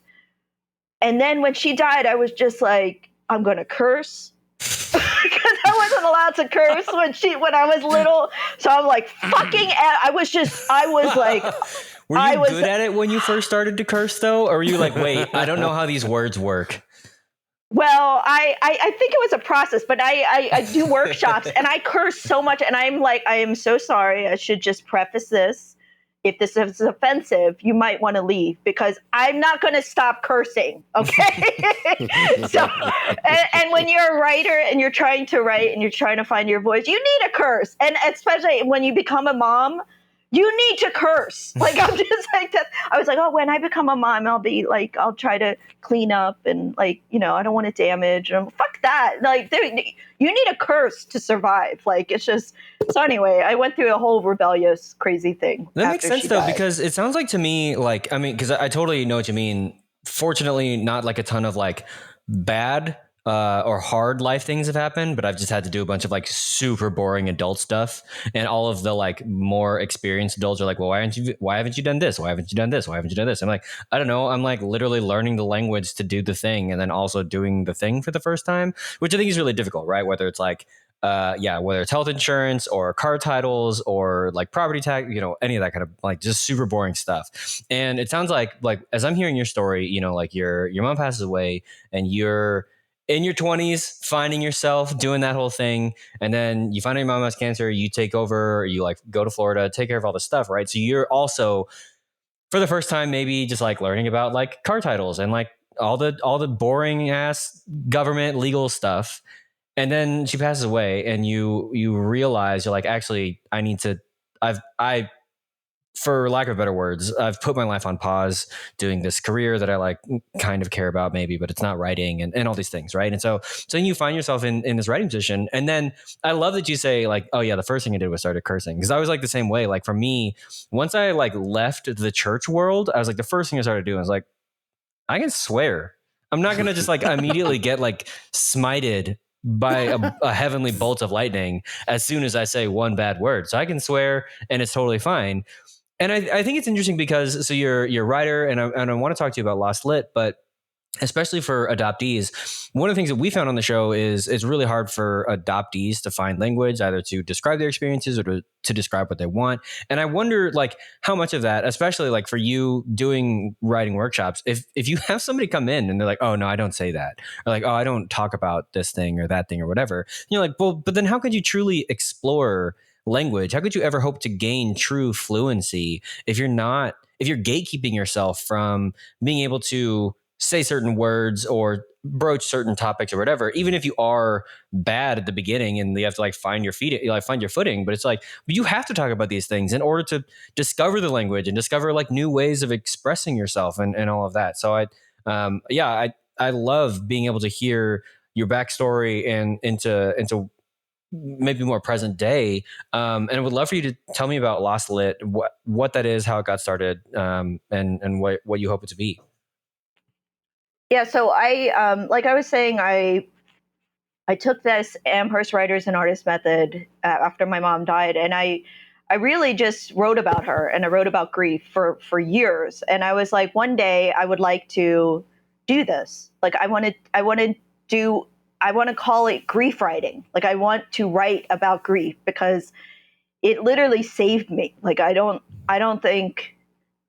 And then when she died, I was just like, I'm going to curse. Because I wasn't allowed to curse when I was little. So I'm like, I was like. Were you good at it when you first started to curse though? Or were you like, wait, I don't know how these words work? Well, I think it was a process, but I do workshops and I curse so much. And I'm like, I am so sorry. I should just preface this. If this is offensive, you might want to leave because I'm not going to stop cursing. Okay. So, and when you're a writer and you're trying to write and you're trying to find your voice, you need a curse. And especially when you become a mom, you need to curse. Like, I'm just like that. I was like, oh, when I become a mom, I'll be like, I'll try to clean up and like, I don't want to damage. And fuck that. Like, you need a curse to survive. Like, it's just. So anyway, I went through a whole rebellious, crazy thing. That makes sense though, because it sounds like to me, like, I mean, because I totally know what you mean. Fortunately, not like a ton of like bad or hard life things have happened, but I've just had to do a bunch of like super boring adult stuff. And all of the like more experienced adults are like, well, why haven't you done this? Why haven't you done this? Why haven't you done this? I'm like, I don't know. I'm like literally learning the language to do the thing and then also doing the thing for the first time, which I think is really difficult, right? Whether it's like, whether it's health insurance or car titles or like property tax, any of that kind of like just super boring stuff. And it sounds like as I'm hearing your story, like your mom passes away and you're in your 20s, finding yourself doing that whole thing. And then you find out your mom has cancer, you take over, you like go to Florida, take care of all this stuff, right? So you're also, for the first time, maybe just like learning about like car titles and like all the boring ass government legal stuff. And then she passes away and you realize you're like, actually, I for lack of better words, I've put my life on pause doing this career that I like kind of care about maybe, but it's not writing and all these things. Right. And so then you find yourself in this writing position. And then I love that you say like, oh yeah, the first thing I did was started cursing. Cause I was like the same way. Like for me, once I like left the church world, I was like, the first thing I started doing was like, I can swear. I'm not going to just like immediately get like smited by a heavenly bolt of lightning as soon as I say one bad word. So I can swear and it's totally fine. And I think it's interesting because so you're a writer and I want to talk to you about Lost Lit, but especially for adoptees, one of the things that we found on the show is it's really hard for adoptees to find language either to describe their experiences or to describe what they want. And I wonder like how much of that, especially like for you doing writing workshops, if you have somebody come in and they're like, oh no, I don't say that, or like, oh, I don't talk about this thing or that thing or whatever. You're like, well, but then how could you truly explore language? How could you ever hope to gain true fluency if you're gatekeeping yourself from being able to say certain words or broach certain topics or whatever, even if you are bad at the beginning and you have to like find your feet, like find your footing, but it's like, you have to talk about these things in order to discover the language and discover like new ways of expressing yourself and all of that. So I love being able to hear your backstory and into maybe more present day. And I would love for you to tell me about Lost Lit, what that is, how it got started, and what you hope it to be. Yeah, so I like I was saying, I took this Amherst Writers and Artists method after my mom died, and I really just wrote about her and I wrote about grief for years. And I was like, one day I would like to do this. Like I want to call it grief writing. Like I want to write about grief because it literally saved me. Like I don't think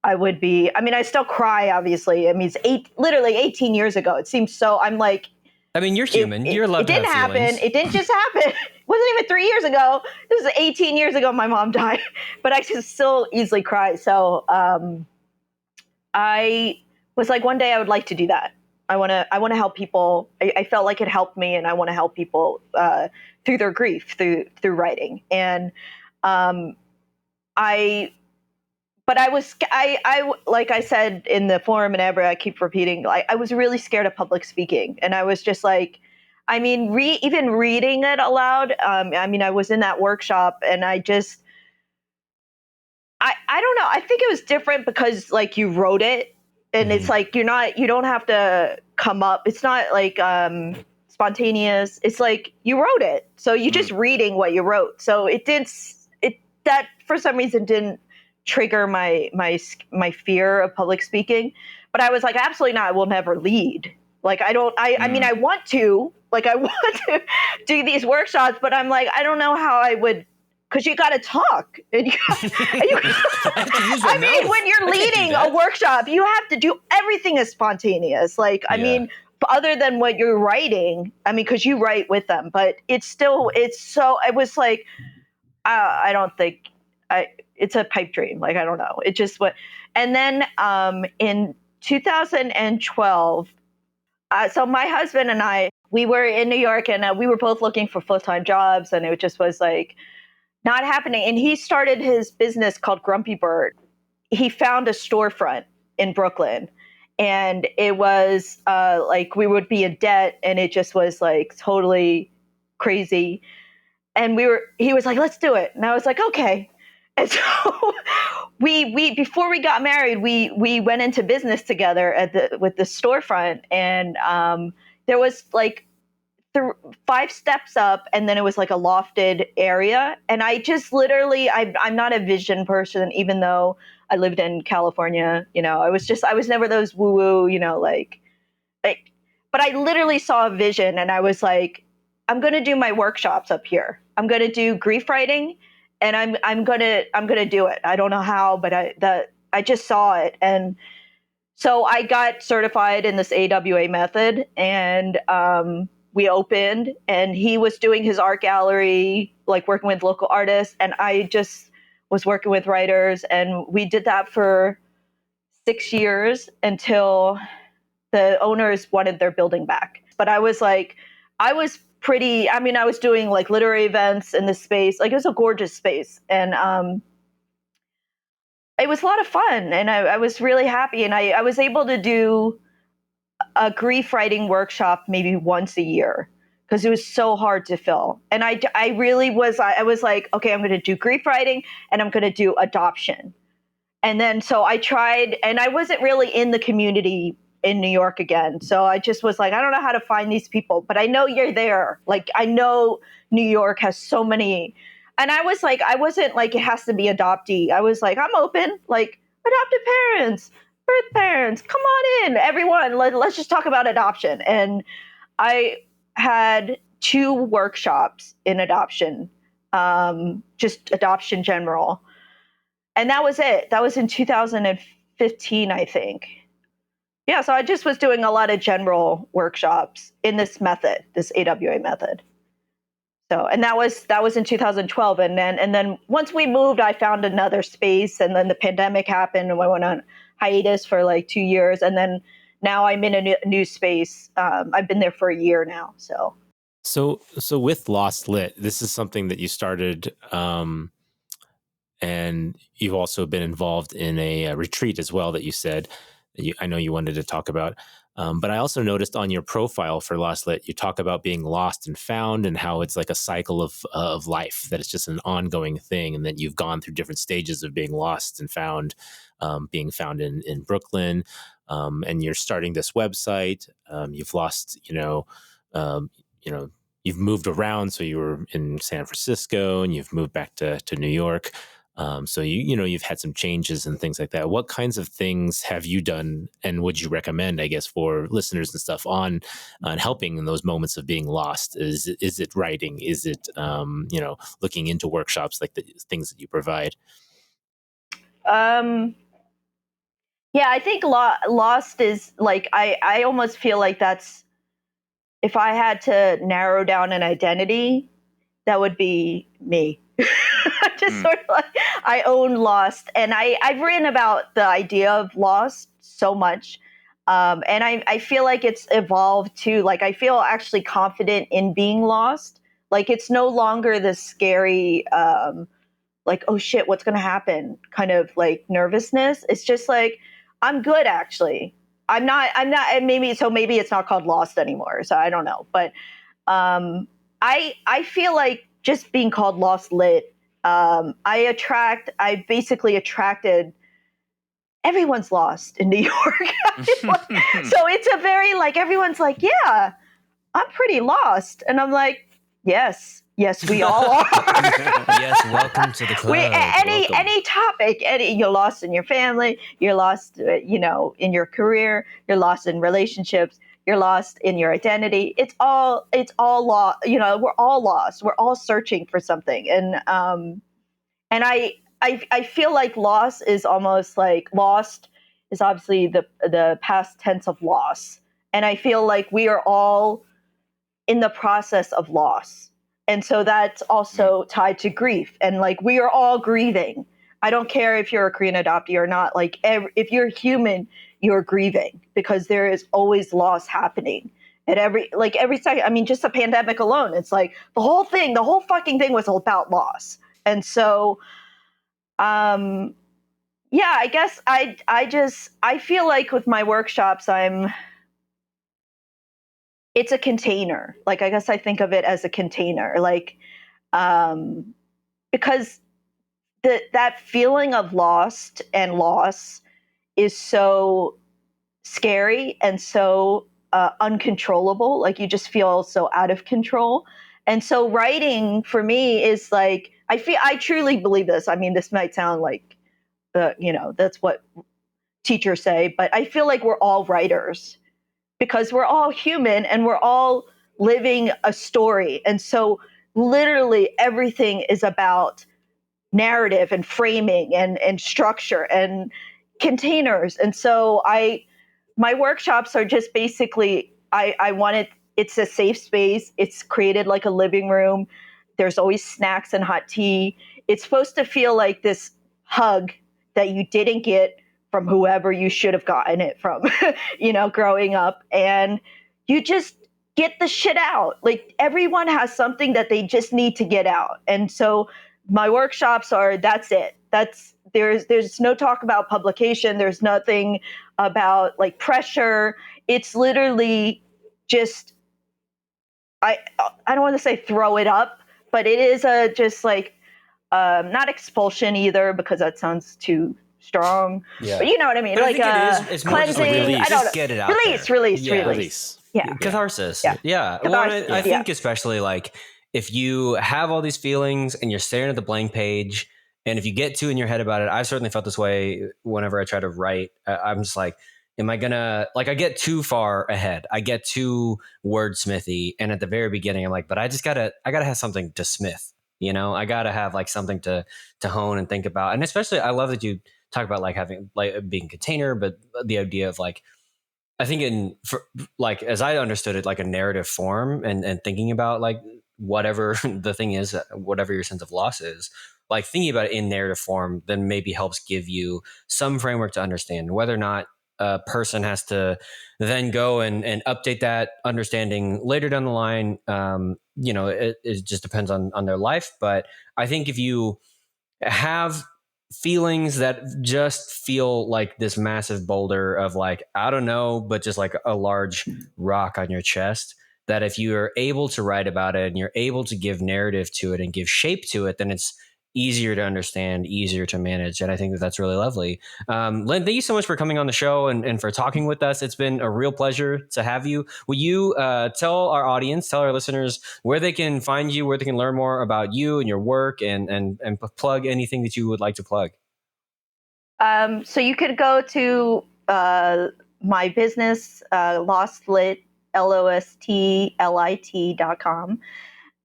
I would be. I mean, I still cry, obviously. I mean, it's literally 18 years ago. It seems so. I'm like, I mean, you're human. You're allowed to have feelings. It didn't happen. It didn't just happen. It wasn't even 3 years ago. This was 18 years ago. My mom died, but I just still easily cry. So I was like, one day I would like to do that. I want to help people. I felt like it helped me, and I want to help people through their grief, through writing. And But I like I said in the forum and ever, I keep repeating, like I was really scared of public speaking. And I was just like, I mean, even reading it aloud. I mean, I was in that workshop and I don't know. I think it was different because like you wrote it and it's like, you don't have to come up. It's not like spontaneous. It's like you wrote it. So you're just reading what you wrote. So that for some reason didn't trigger my fear of public speaking. But I was like, absolutely not. I will never lead. Like I mean, I want to do these workshops, but I'm like, I don't know how I would, because you got to talk. And I mean, when you're leading a workshop, you have to do everything as spontaneous. Like, I mean, other than what you're writing, I mean, because you write with them, but it was like, I don't think it's a pipe dream. Like, I don't know. It just what. And then in 2012, so my husband and I, we were in New York and we were both looking for full-time jobs, and it just was like not happening. And he started his business called Grumpy Bird. He found a storefront in Brooklyn, and it was like we would be in debt, and it just was like totally crazy. And he was like, let's do it. And I was like, okay. And so we before we got married, we went into business together with the storefront, and there was like 5 steps up, and then it was like a lofted area. And I just literally, I'm not a vision person, even though I lived in California. You know, I was never those woo woo, you know, like, but I literally saw a vision, and I was like, I'm going to do my workshops up here. I'm going to do grief writing, and I'm going to do it. I don't know how, but I just saw it. And so I got certified in this AWA method, and we opened, and he was doing his art gallery, like working with local artists, and I just was working with writers, and we did that for 6 years until the owners wanted their building back. But I was pretty, I mean, I was doing like literary events in this space. Like, it was a gorgeous space. And it was a lot of fun. And I was really happy. And I was able to do a grief writing workshop maybe once a year because it was so hard to fill. And I really was, I was like, okay, I'm going to do grief writing and I'm going to do adoption. And then so I tried, and I wasn't really in the community in New York again. So I just was like, I don't know how to find these people, but I know you're there. Like, I know New York has so many. And I was like, I wasn't like, it has to be adoptee. I was like, I'm open, like adopted parents, birth parents, come on in, everyone. Let's just talk about adoption. And I had 2 workshops in adoption, just adoption general. And that was it. That was in 2015, I think. Yeah, so I just was doing a lot of general workshops in this method, this AWA method. So, and that was in 2012. And then once we moved, I found another space, and then the pandemic happened, and I went on hiatus for like 2 years. And then now I'm in a new space. I've been there for a year now. So with Lost Lit, this is something that you started, and you've also been involved in a retreat as well that you said I know you wanted to talk about. But I also noticed on your profile for Lost Lit, you talk about being lost and found and how it's like a cycle of life, that it's just an ongoing thing, and that you've gone through different stages of being lost and found, being found in Brooklyn, and you're starting this website. You've lost, you've moved around. So you were in San Francisco and you've moved back to New York. So you've had some changes and things like that. What kinds of things have you done, and would you recommend, I guess, for listeners and stuff on helping in those moments of being lost? Is it writing? Is it looking into workshops, like the things that you provide? Yeah, I think lost is like, I almost feel like that's, if I had to narrow down an identity, that would be me. Just sort of like, I own Lost, and I've written about the idea of Lost so much, and I feel like it's evolved too. Like, I feel actually confident in being lost. Like, it's no longer this scary, like, oh shit, what's going to happen kind of like nervousness. It's just like, I'm good, actually. I'm not, and maybe it's not called Lost anymore. So I don't know, but I feel like just being called Lost Lit, I basically attracted, everyone's lost in New York. So it's a very, like, everyone's like, yeah, I'm pretty lost. And I'm like, yes, we all are. Yes, welcome to the club. Any topic, you're lost in your family, you're lost, in your career, you're lost in relationships, you're lost in your identity. It's all lost. We're all lost. We're all searching for something. And I feel like loss is almost like, lost is obviously the past tense of loss. And I feel like we are all in the process of loss. And so that's also tied to grief. And like, we are all grieving. I don't care if you're a Korean adoptee or not. Like, if you're human, you're grieving, because there is always loss happening at every second. I mean, just the pandemic alone, it's like the whole fucking thing was about loss. And so, yeah, I guess I feel like with my workshops, it's a container. Like, I guess I think of it as a container, like, because that feeling of lost and loss is so scary and so uncontrollable. Like, you just feel so out of control. And so writing for me is like, I truly believe this. I mean, this might sound like, that's what teachers say, but I feel like we're all writers, because we're all human and we're all living a story. And so literally everything is about narrative and framing and structure and containers. And so my workshops are just basically, I want it, it's a safe space. It's created like a living room. There's always snacks and hot tea. It's supposed to feel like this hug that you didn't get from whoever you should have gotten it from, growing up. And you just get the shit out. Like everyone has something that they just need to get out. And so my workshops are, that's it. There's no talk about publication. There's nothing about like pressure. It's literally just, I don't want to say throw it up, but it is just like, not expulsion either, because that sounds too strong. Yeah. But you know what I mean? But like I think it's more just cleansing. like release. I don't Just know. get it out Release. there. Yeah. Catharsis. Yeah. Yeah. Well, I think especially like if you have all these feelings and you're staring at the blank page, and if you get too in your head about it, I've certainly felt this way whenever I try to write. I'm just like, am I gonna, like, I get too far ahead. I get too wordsmithy. And at the very beginning, I'm like, but I gotta have something to smith. I gotta have like something to hone and think about. And especially, I love that you talk about like having like being container, but the idea of like, I think like, as I understood it, like a narrative form and thinking about like whatever the thing is, whatever your sense of loss is, like thinking about it in narrative form, then maybe helps give you some framework to understand whether or not a person has to then go and update that understanding later down the line. It just depends on their life. But I think if you have feelings that just feel like this massive boulder of like, I don't know, but just like a large rock on your chest, that if you are able to write about it and you're able to give narrative to it and give shape to it, then it's easier to understand, easier to manage. And I think that's really lovely. Lynne, thank you so much for coming on the show and for talking with us. It's been a real pleasure to have you. Will you tell our listeners where they can find you, where they can learn more about you and your work, and plug anything that you would like to plug? So you could go to my business, lostlit, lostlit.com.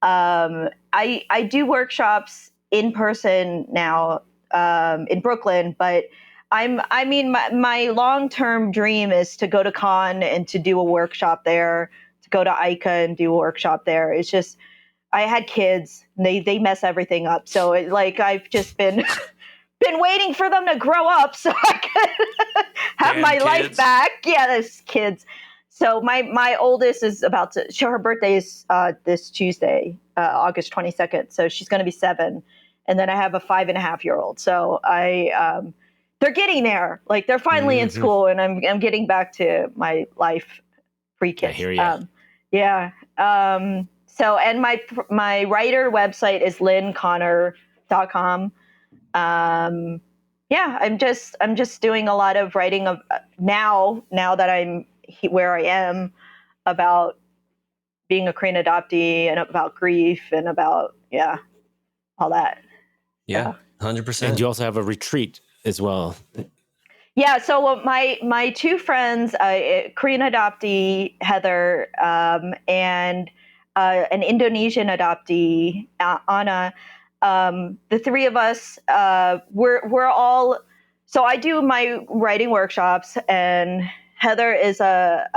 I do workshops in person now in Brooklyn, but my long-term dream is to go to Cannes and to do a workshop there, to go to ICA and do a workshop there. It's just, I had kids and they mess everything up. So I've just been waiting for them to grow up so I could have my life back. Yeah, those kids. So my oldest is about to show, her birthday is this Tuesday, August 22nd. So she's going to be 7. And then I have a 5.5-year-old. So they're getting there. Like they're finally in school, and I'm getting back to my life pre-kids. I hear you. Yeah. So, and my writer website is lynneconnor.com. I'm just doing a lot of writing of now that I'm where I am, about being a Korean adoptee and about grief and about, all that. Yeah, 100%. And you also have a retreat as well. Yeah. So my two friends, Korean adoptee, Heather, and an Indonesian adoptee, Anna, the three of us, we're all, so I do my writing workshops, and Heather is a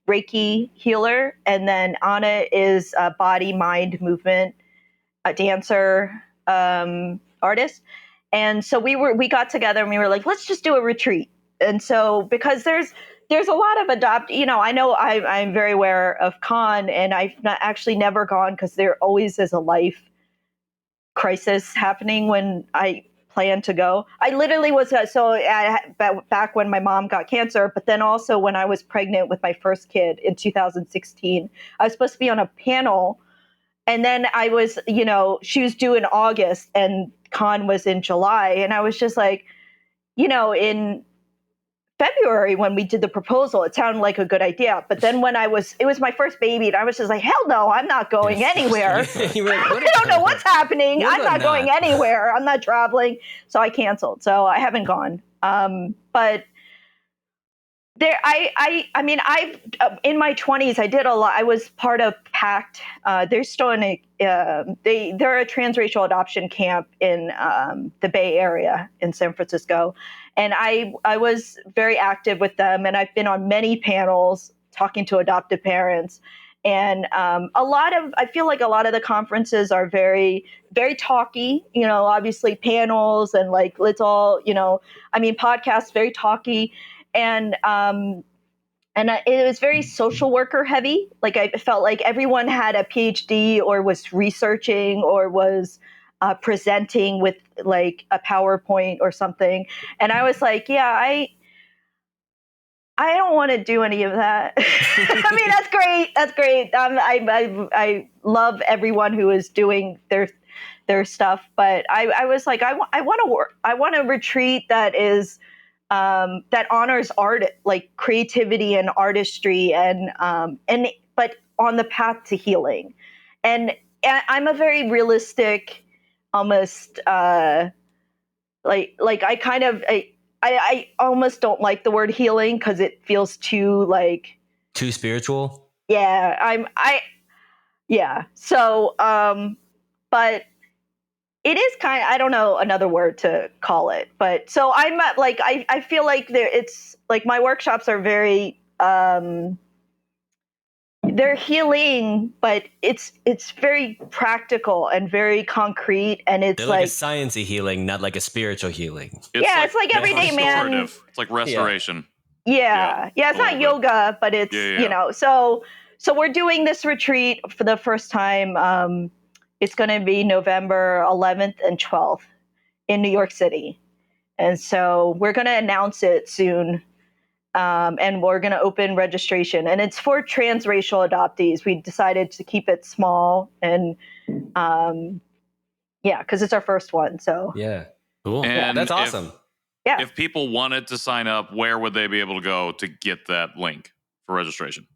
Reiki healer, and then Anna is a body, mind, movement, a dancer, artist. And so we got together and we were like, let's just do a retreat. And so, because there's a lot of I know I'm very aware of Cannes, and I've actually never gone because there always is a life crisis happening when I plan to go. I literally was back when my mom got cancer, but then also when I was pregnant with my first kid in 2016, I was supposed to be on a panel, and then I was, she was due in August and Cannes was in July, and I was just like, in February when we did the proposal, it sounded like a good idea. But then when it was my first baby, and I was just like, hell no, I'm not going anywhere. Like, I don't know what's happening. I'm not going anywhere. I'm not traveling. So I canceled. So I haven't gone. But there, I've in my 20s, I did a lot. I was part of PACT. They're still in they're a transracial adoption camp in the Bay Area in San Francisco. And I was very active with them, and I've been on many panels talking to adopted parents. And I feel like a lot of the conferences are very, very talky, obviously panels and like, let's all, podcasts, very talky. And it was very social worker heavy. Like I felt like everyone had a PhD or was researching or was presenting with like a PowerPoint or something. And I was like, yeah, I don't want to do any of that. I mean, that's great. That's great. I love everyone who is doing their stuff, but I was like, I want a retreat that is that honors art, like creativity and artistry, and but on the path to healing. And I'm a very realistic, almost like I kind of I almost don't like the word healing because it feels too spiritual. Yeah, So, but it is kind of, I don't know another word to call it, but so I'm like, I feel like it's like my workshops are very, they're healing, but it's very practical and very concrete. And it's They're like a sciencey healing, not like a spiritual healing. It's like everyday man. It's like restoration. Yeah. It's not yoga, but it's, so we're doing this retreat for the first time. It's going to be November 11th and 12th in New York City. And so we're going to announce it soon. And we're going to open registration. And it's for transracial adoptees. We decided to keep it small and, because it's our first one. So, yeah. Cool. And that's awesome. If people wanted to sign up, where would they be able to go to get that link for registration?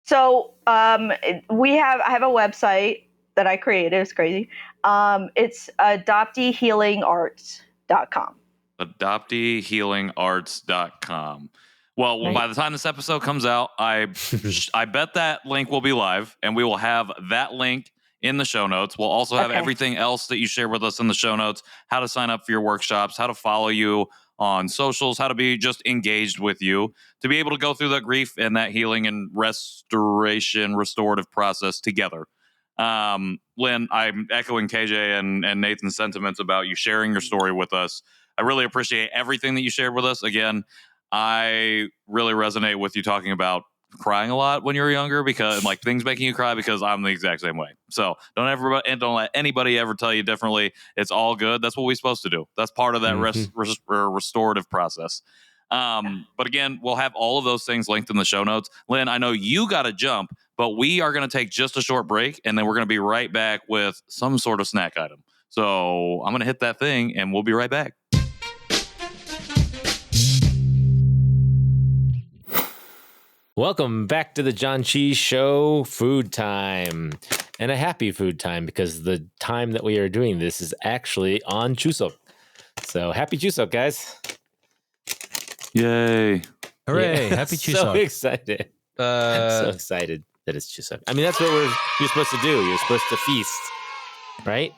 So I have a website that I created. It's crazy. It's adopteehealingarts.com. adopteehealingarts.com. Well, by the time this episode comes out, I bet that link will be live, and we will have that link in the show notes. We'll also have everything else that you share with us in the show notes, how to sign up for your workshops, how to follow you on socials, how to be just engaged with you, to be able to go through that grief and that healing and restorative process together. Lynne, I'm echoing KJ and Nathan's sentiments about you sharing your story with us. I really appreciate everything that you shared with us. Again, I really resonate with you talking about crying a lot when you were younger, because like things making you cry, because I'm the exact same way. So don't let anybody ever tell you differently. It's all good. That's what we're supposed to do. That's part of that restorative process. But again, we'll have all of those things linked in the show notes. Lynne, I know you got to jump, but we are going to take just a short break, and then we're going to be right back with some sort of snack item. So I'm going to hit that thing, and we'll be right back. Welcome back to the Janchi Show, food time, and a happy food time, because the time that we are doing this is actually on Chuseok. So happy Chuseok, guys. Yay. Hooray. Happy Chuseok. So excited. So excited that it's Chuseok. I mean, that's what you're supposed to do. You're supposed to feast, right?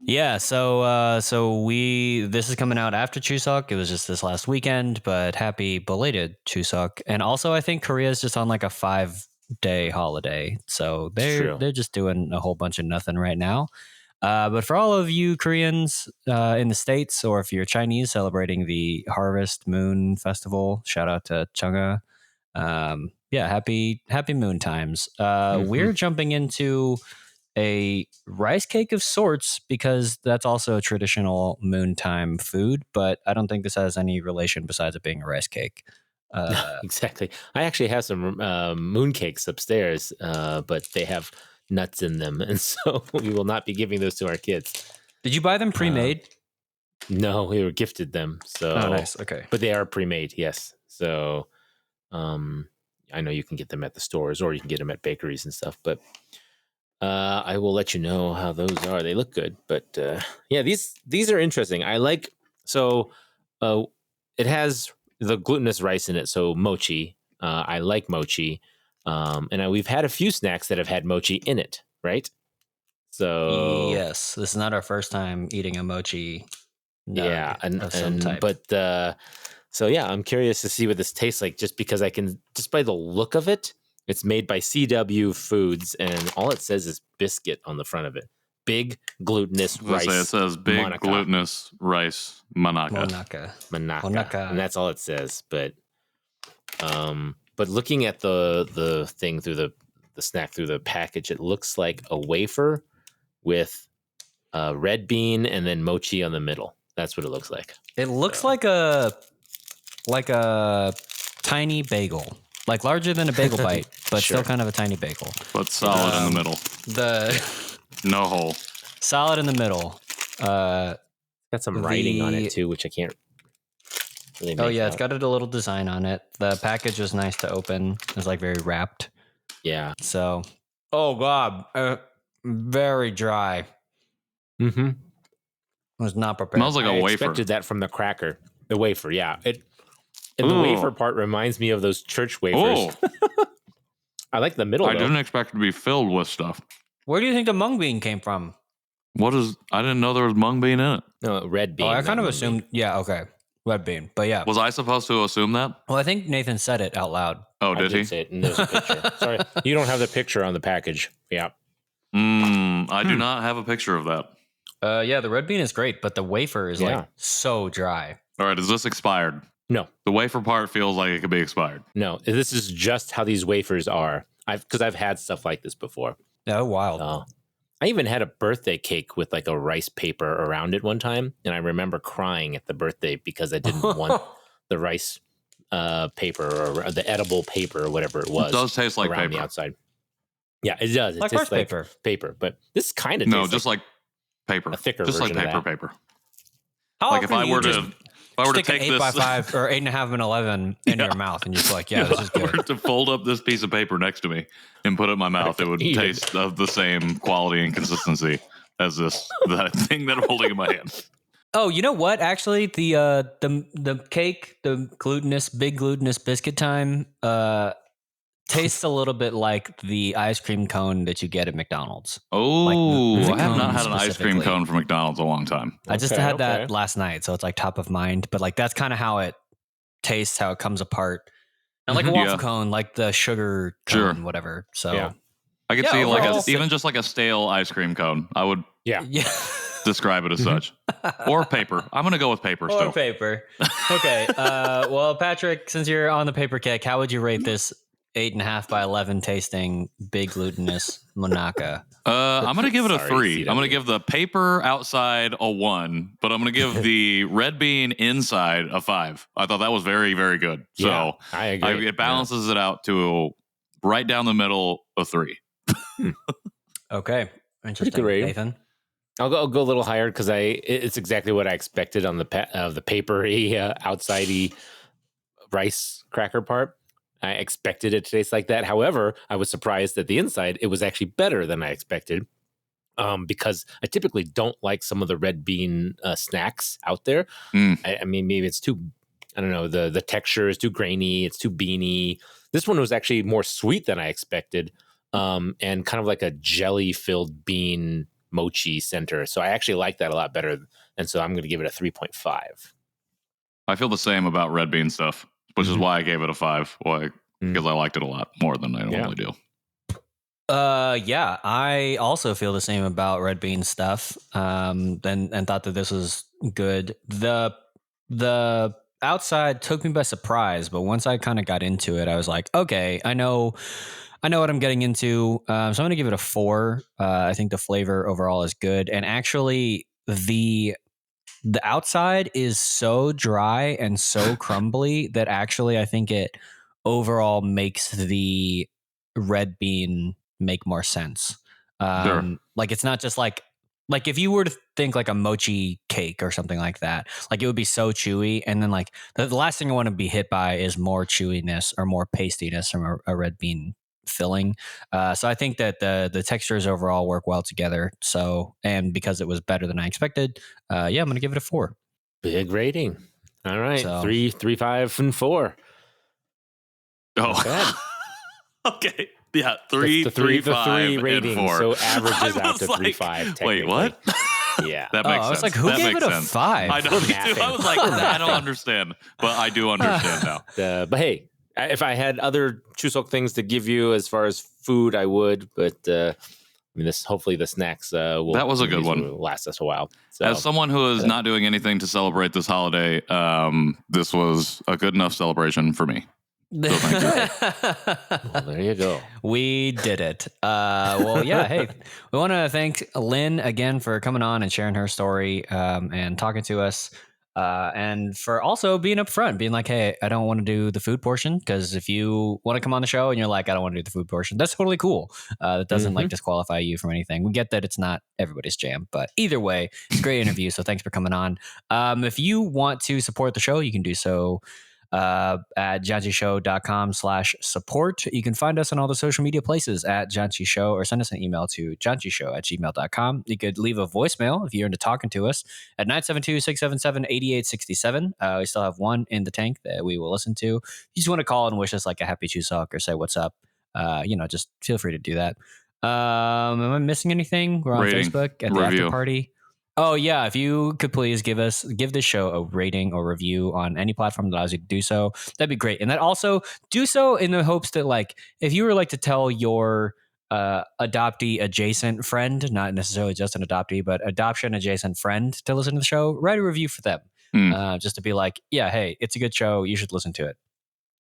Yeah, so this is coming out after Chuseok. It was just this last weekend, but happy belated Chuseok. And also, I think Korea is just on like a 5-day holiday, so they're just doing a whole bunch of nothing right now. But for all of you Koreans in the States, or if you're Chinese celebrating the Harvest Moon Festival, shout out to Chungha. Happy moon times. We're jumping into a rice cake of sorts, because that's also a traditional moontime food, but I don't think this has any relation besides it being a rice cake. Exactly. I actually have some moon cakes upstairs, but they have nuts in them, and so we will not be giving those to our kids. Did you buy them pre-made? No, we were gifted them. So nice. Okay. But they are pre-made, yes. So I know you can get them at the stores, or you can get them at bakeries and stuff, but I will let you know how those are. They look good, but these are interesting. I like, so it has the glutinous rice in it, so mochi. I like mochi, and we've had a few snacks that have had mochi in it, right? So yes, this is not our first time eating a mochi Yeah, of some type. but so yeah, I'm curious to see what this tastes like, just because I can, just by the look of it, it's made by CW Foods, and all it says is biscuit on the front of it. Big glutinous rice. It says big Manaka. glutinous rice manaka. Manaka, and that's all it says. But looking at the thing through the snack through the package, it looks like a wafer with red bean and then mochi on the middle. That's what it looks like. It looks like a tiny bagel, like larger than a bagel bite, but Sure. still kind of a tiny bagel. But solid in the middle. No hole. Solid in the middle. Got some writing on it too, which I can't really make It's out. got a little design on it. The package was nice to open. It was like very wrapped. Yeah. So, oh god, very dry. Mm-hmm. Was not prepared. Smells like I a wafer. expected that from the wafer. Yeah. And the wafer part reminds me of those church wafers. Oh, I like the middle. I though. didn't expect it to be filled with stuff. Where do you think the mung bean came from? I didn't know there was mung bean in it. No, red bean. I not kind of mung assumed. bean. Yeah, okay, red bean. But yeah, Was I supposed to assume that? well, I think Nathan said it out loud. Oh, I did he? say it, and there's a picture. Sorry, you don't have the picture on the package. Yeah. I do not have a picture of that. Yeah, the red bean is great, but the wafer is Yeah. like so dry. All right, is this expired? No. The wafer part feels like it could be expired. No, this is just how these wafers are. Because I've had stuff like this before. Oh, wild. I even had a birthday cake with like a rice paper around it one time, and I remember crying at the birthday because I didn't want the rice paper or the edible paper or whatever it was. It does taste like around paper. the outside. Yeah, it does. It Like tastes rice like paper. paper, but this kind of No, tastes just like paper. a thicker just like version of paper. that. How Like if often I do you were just to stick take an 8 this, by 5 or 8.5 and 11 in your mouth, and you're just like, yeah, this is if I were good. to fold up this piece of paper next to me and put it in my mouth, it would Eat it. taste of the same quality and consistency as that thing that I'm holding in my hand. Oh, you know what? Actually, the cake, the big glutinous biscuit time, tastes a little bit like the ice cream cone that you get at McDonald's. Oh, the I have not cone had an ice cream specifically. cone from McDonald's in a long time. I just Okay, had okay. that last night, so it's like top of mind. But like that's kind of how it tastes, how it comes apart. And like a waffle Yeah. cone, like the sugar cone, Sure. whatever. So Yeah. I could Yeah, see like overall- even just like a stale ice cream cone. I would Yeah. yeah. describe it as such, or paper. I'm gonna go with paper Or still. paper. Okay. Well, Patrick, since you're on the paper cake, how would you rate this 8.5 by 11 tasting big glutinous Monaka? I'm gonna give it a Sorry, 3. CW. I'm gonna give the paper outside a 1, but I'm gonna give the red bean inside a 5. I thought that was very, very good. So Yeah, I agree. it balances it out to right down the middle of 3. Okay. Interesting. good rating. Nathan? I'll go a little higher because it's exactly what I expected on the papery outsidey rice cracker part. I expected it to taste like that. However, I was surprised that the inside it was actually better than I expected. Because I typically don't like some of the red bean snacks out there. I mean, maybe it's too, I don't know, the texture is too grainy, it's too beany. This one was actually more sweet than I expected, and kind of like a jelly-filled bean mochi center. So I actually like that a lot better, and so I'm going to give it a 3.5. I feel the same about red bean stuff, which is why I gave it a 5. Why? Because I liked it a lot more than I normally do. Yeah, I also feel the same about red bean stuff. And thought that this was good. The outside took me by surprise, but once I kind of got into it, I was like, okay, I know what I'm getting into. So I'm gonna give it a 4. I think the flavor overall is good, and actually the outside is so dry and so crumbly that actually I think it overall makes the red bean make more sense. Sure. Like it's not just like if you were to think like a mochi cake or something like that, like it would be so chewy, and then like the last thing I want to be hit by is more chewiness or more pastiness from a red bean filling. So I think that the textures overall work well together. So, and because it was better than I expected, I'm gonna give it a 4. Big rating. All right, So- 3, 5, and 4. Not bad. Oh, okay. Yeah, 3, the 3, three 5, rating, and 4. so averages I out was to 3, 5. Wait, what? Yeah. That makes I was sense. like, who That gave makes it a sense. 5? I know. Me too. I was like, I don't understand, but I do understand now. But hey, if I had other Chuseok things to give you as far as food, I would. But I mean, hopefully the snacks will. That was a good one. Will last us a while. So, As someone who is not doing anything to celebrate this holiday, this was a good enough celebration for me. So thank you. well, there you go. We did it. Well, yeah. Hey, we want to thank Lynne again for coming on and sharing her story and talking to us. And for also being upfront, being like, hey, I don't want to do the food portion, because if you want to come on the show and you're like, I don't want to do the food portion, that's totally cool. That doesn't like disqualify you from anything. We get that it's not everybody's jam, but either way, it's a great interview. So thanks for coming on. If you want to support the show, you can do so at janchishow.com/support. You can find us on all the social media places at Janchi Show, or send us an email to janchishow@gmail.com. You could leave a voicemail if you're into talking to us at 972-677-8867. We still have one in the tank that we will listen to. If you just want to call and wish us like a happy Chuseok or say what's up, just feel free to do that. Am I missing anything? We're on Rating, Facebook at the review. after party. Oh, yeah. If you could please give this show a rating or review on any platform that allows you to do so, that'd be great. And that also do so in the hopes that, like, if you were like to tell your adoptee adjacent friend, not necessarily just an adoptee, but adoption adjacent friend to listen to the show, write a review for them. Just to be like, yeah, hey, it's a good show. You should listen to it.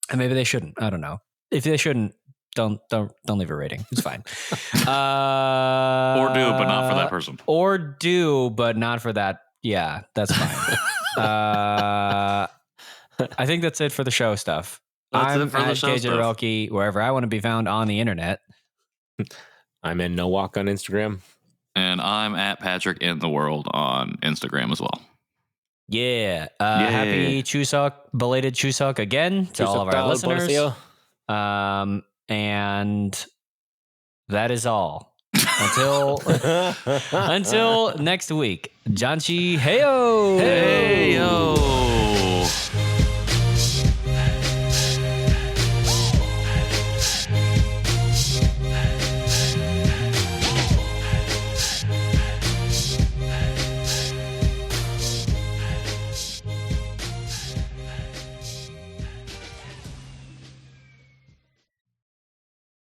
And maybe they shouldn't. I don't know. If they shouldn't, don't leave a rating. It's fine. Or do, but not for that person. Or do, but not for that. Yeah, that's fine. I think that's it for the show stuff. That's I'm it for the at show KJ stuff. Roelke, wherever I want to be found on the internet. I'm in No Walk on Instagram. And I'm at Patrick in the World on Instagram as well. Yeah. Happy Chuseok, belated Chuseok again to all of our listeners. And that is all. Until next week. Janchi, heyo! Heyo!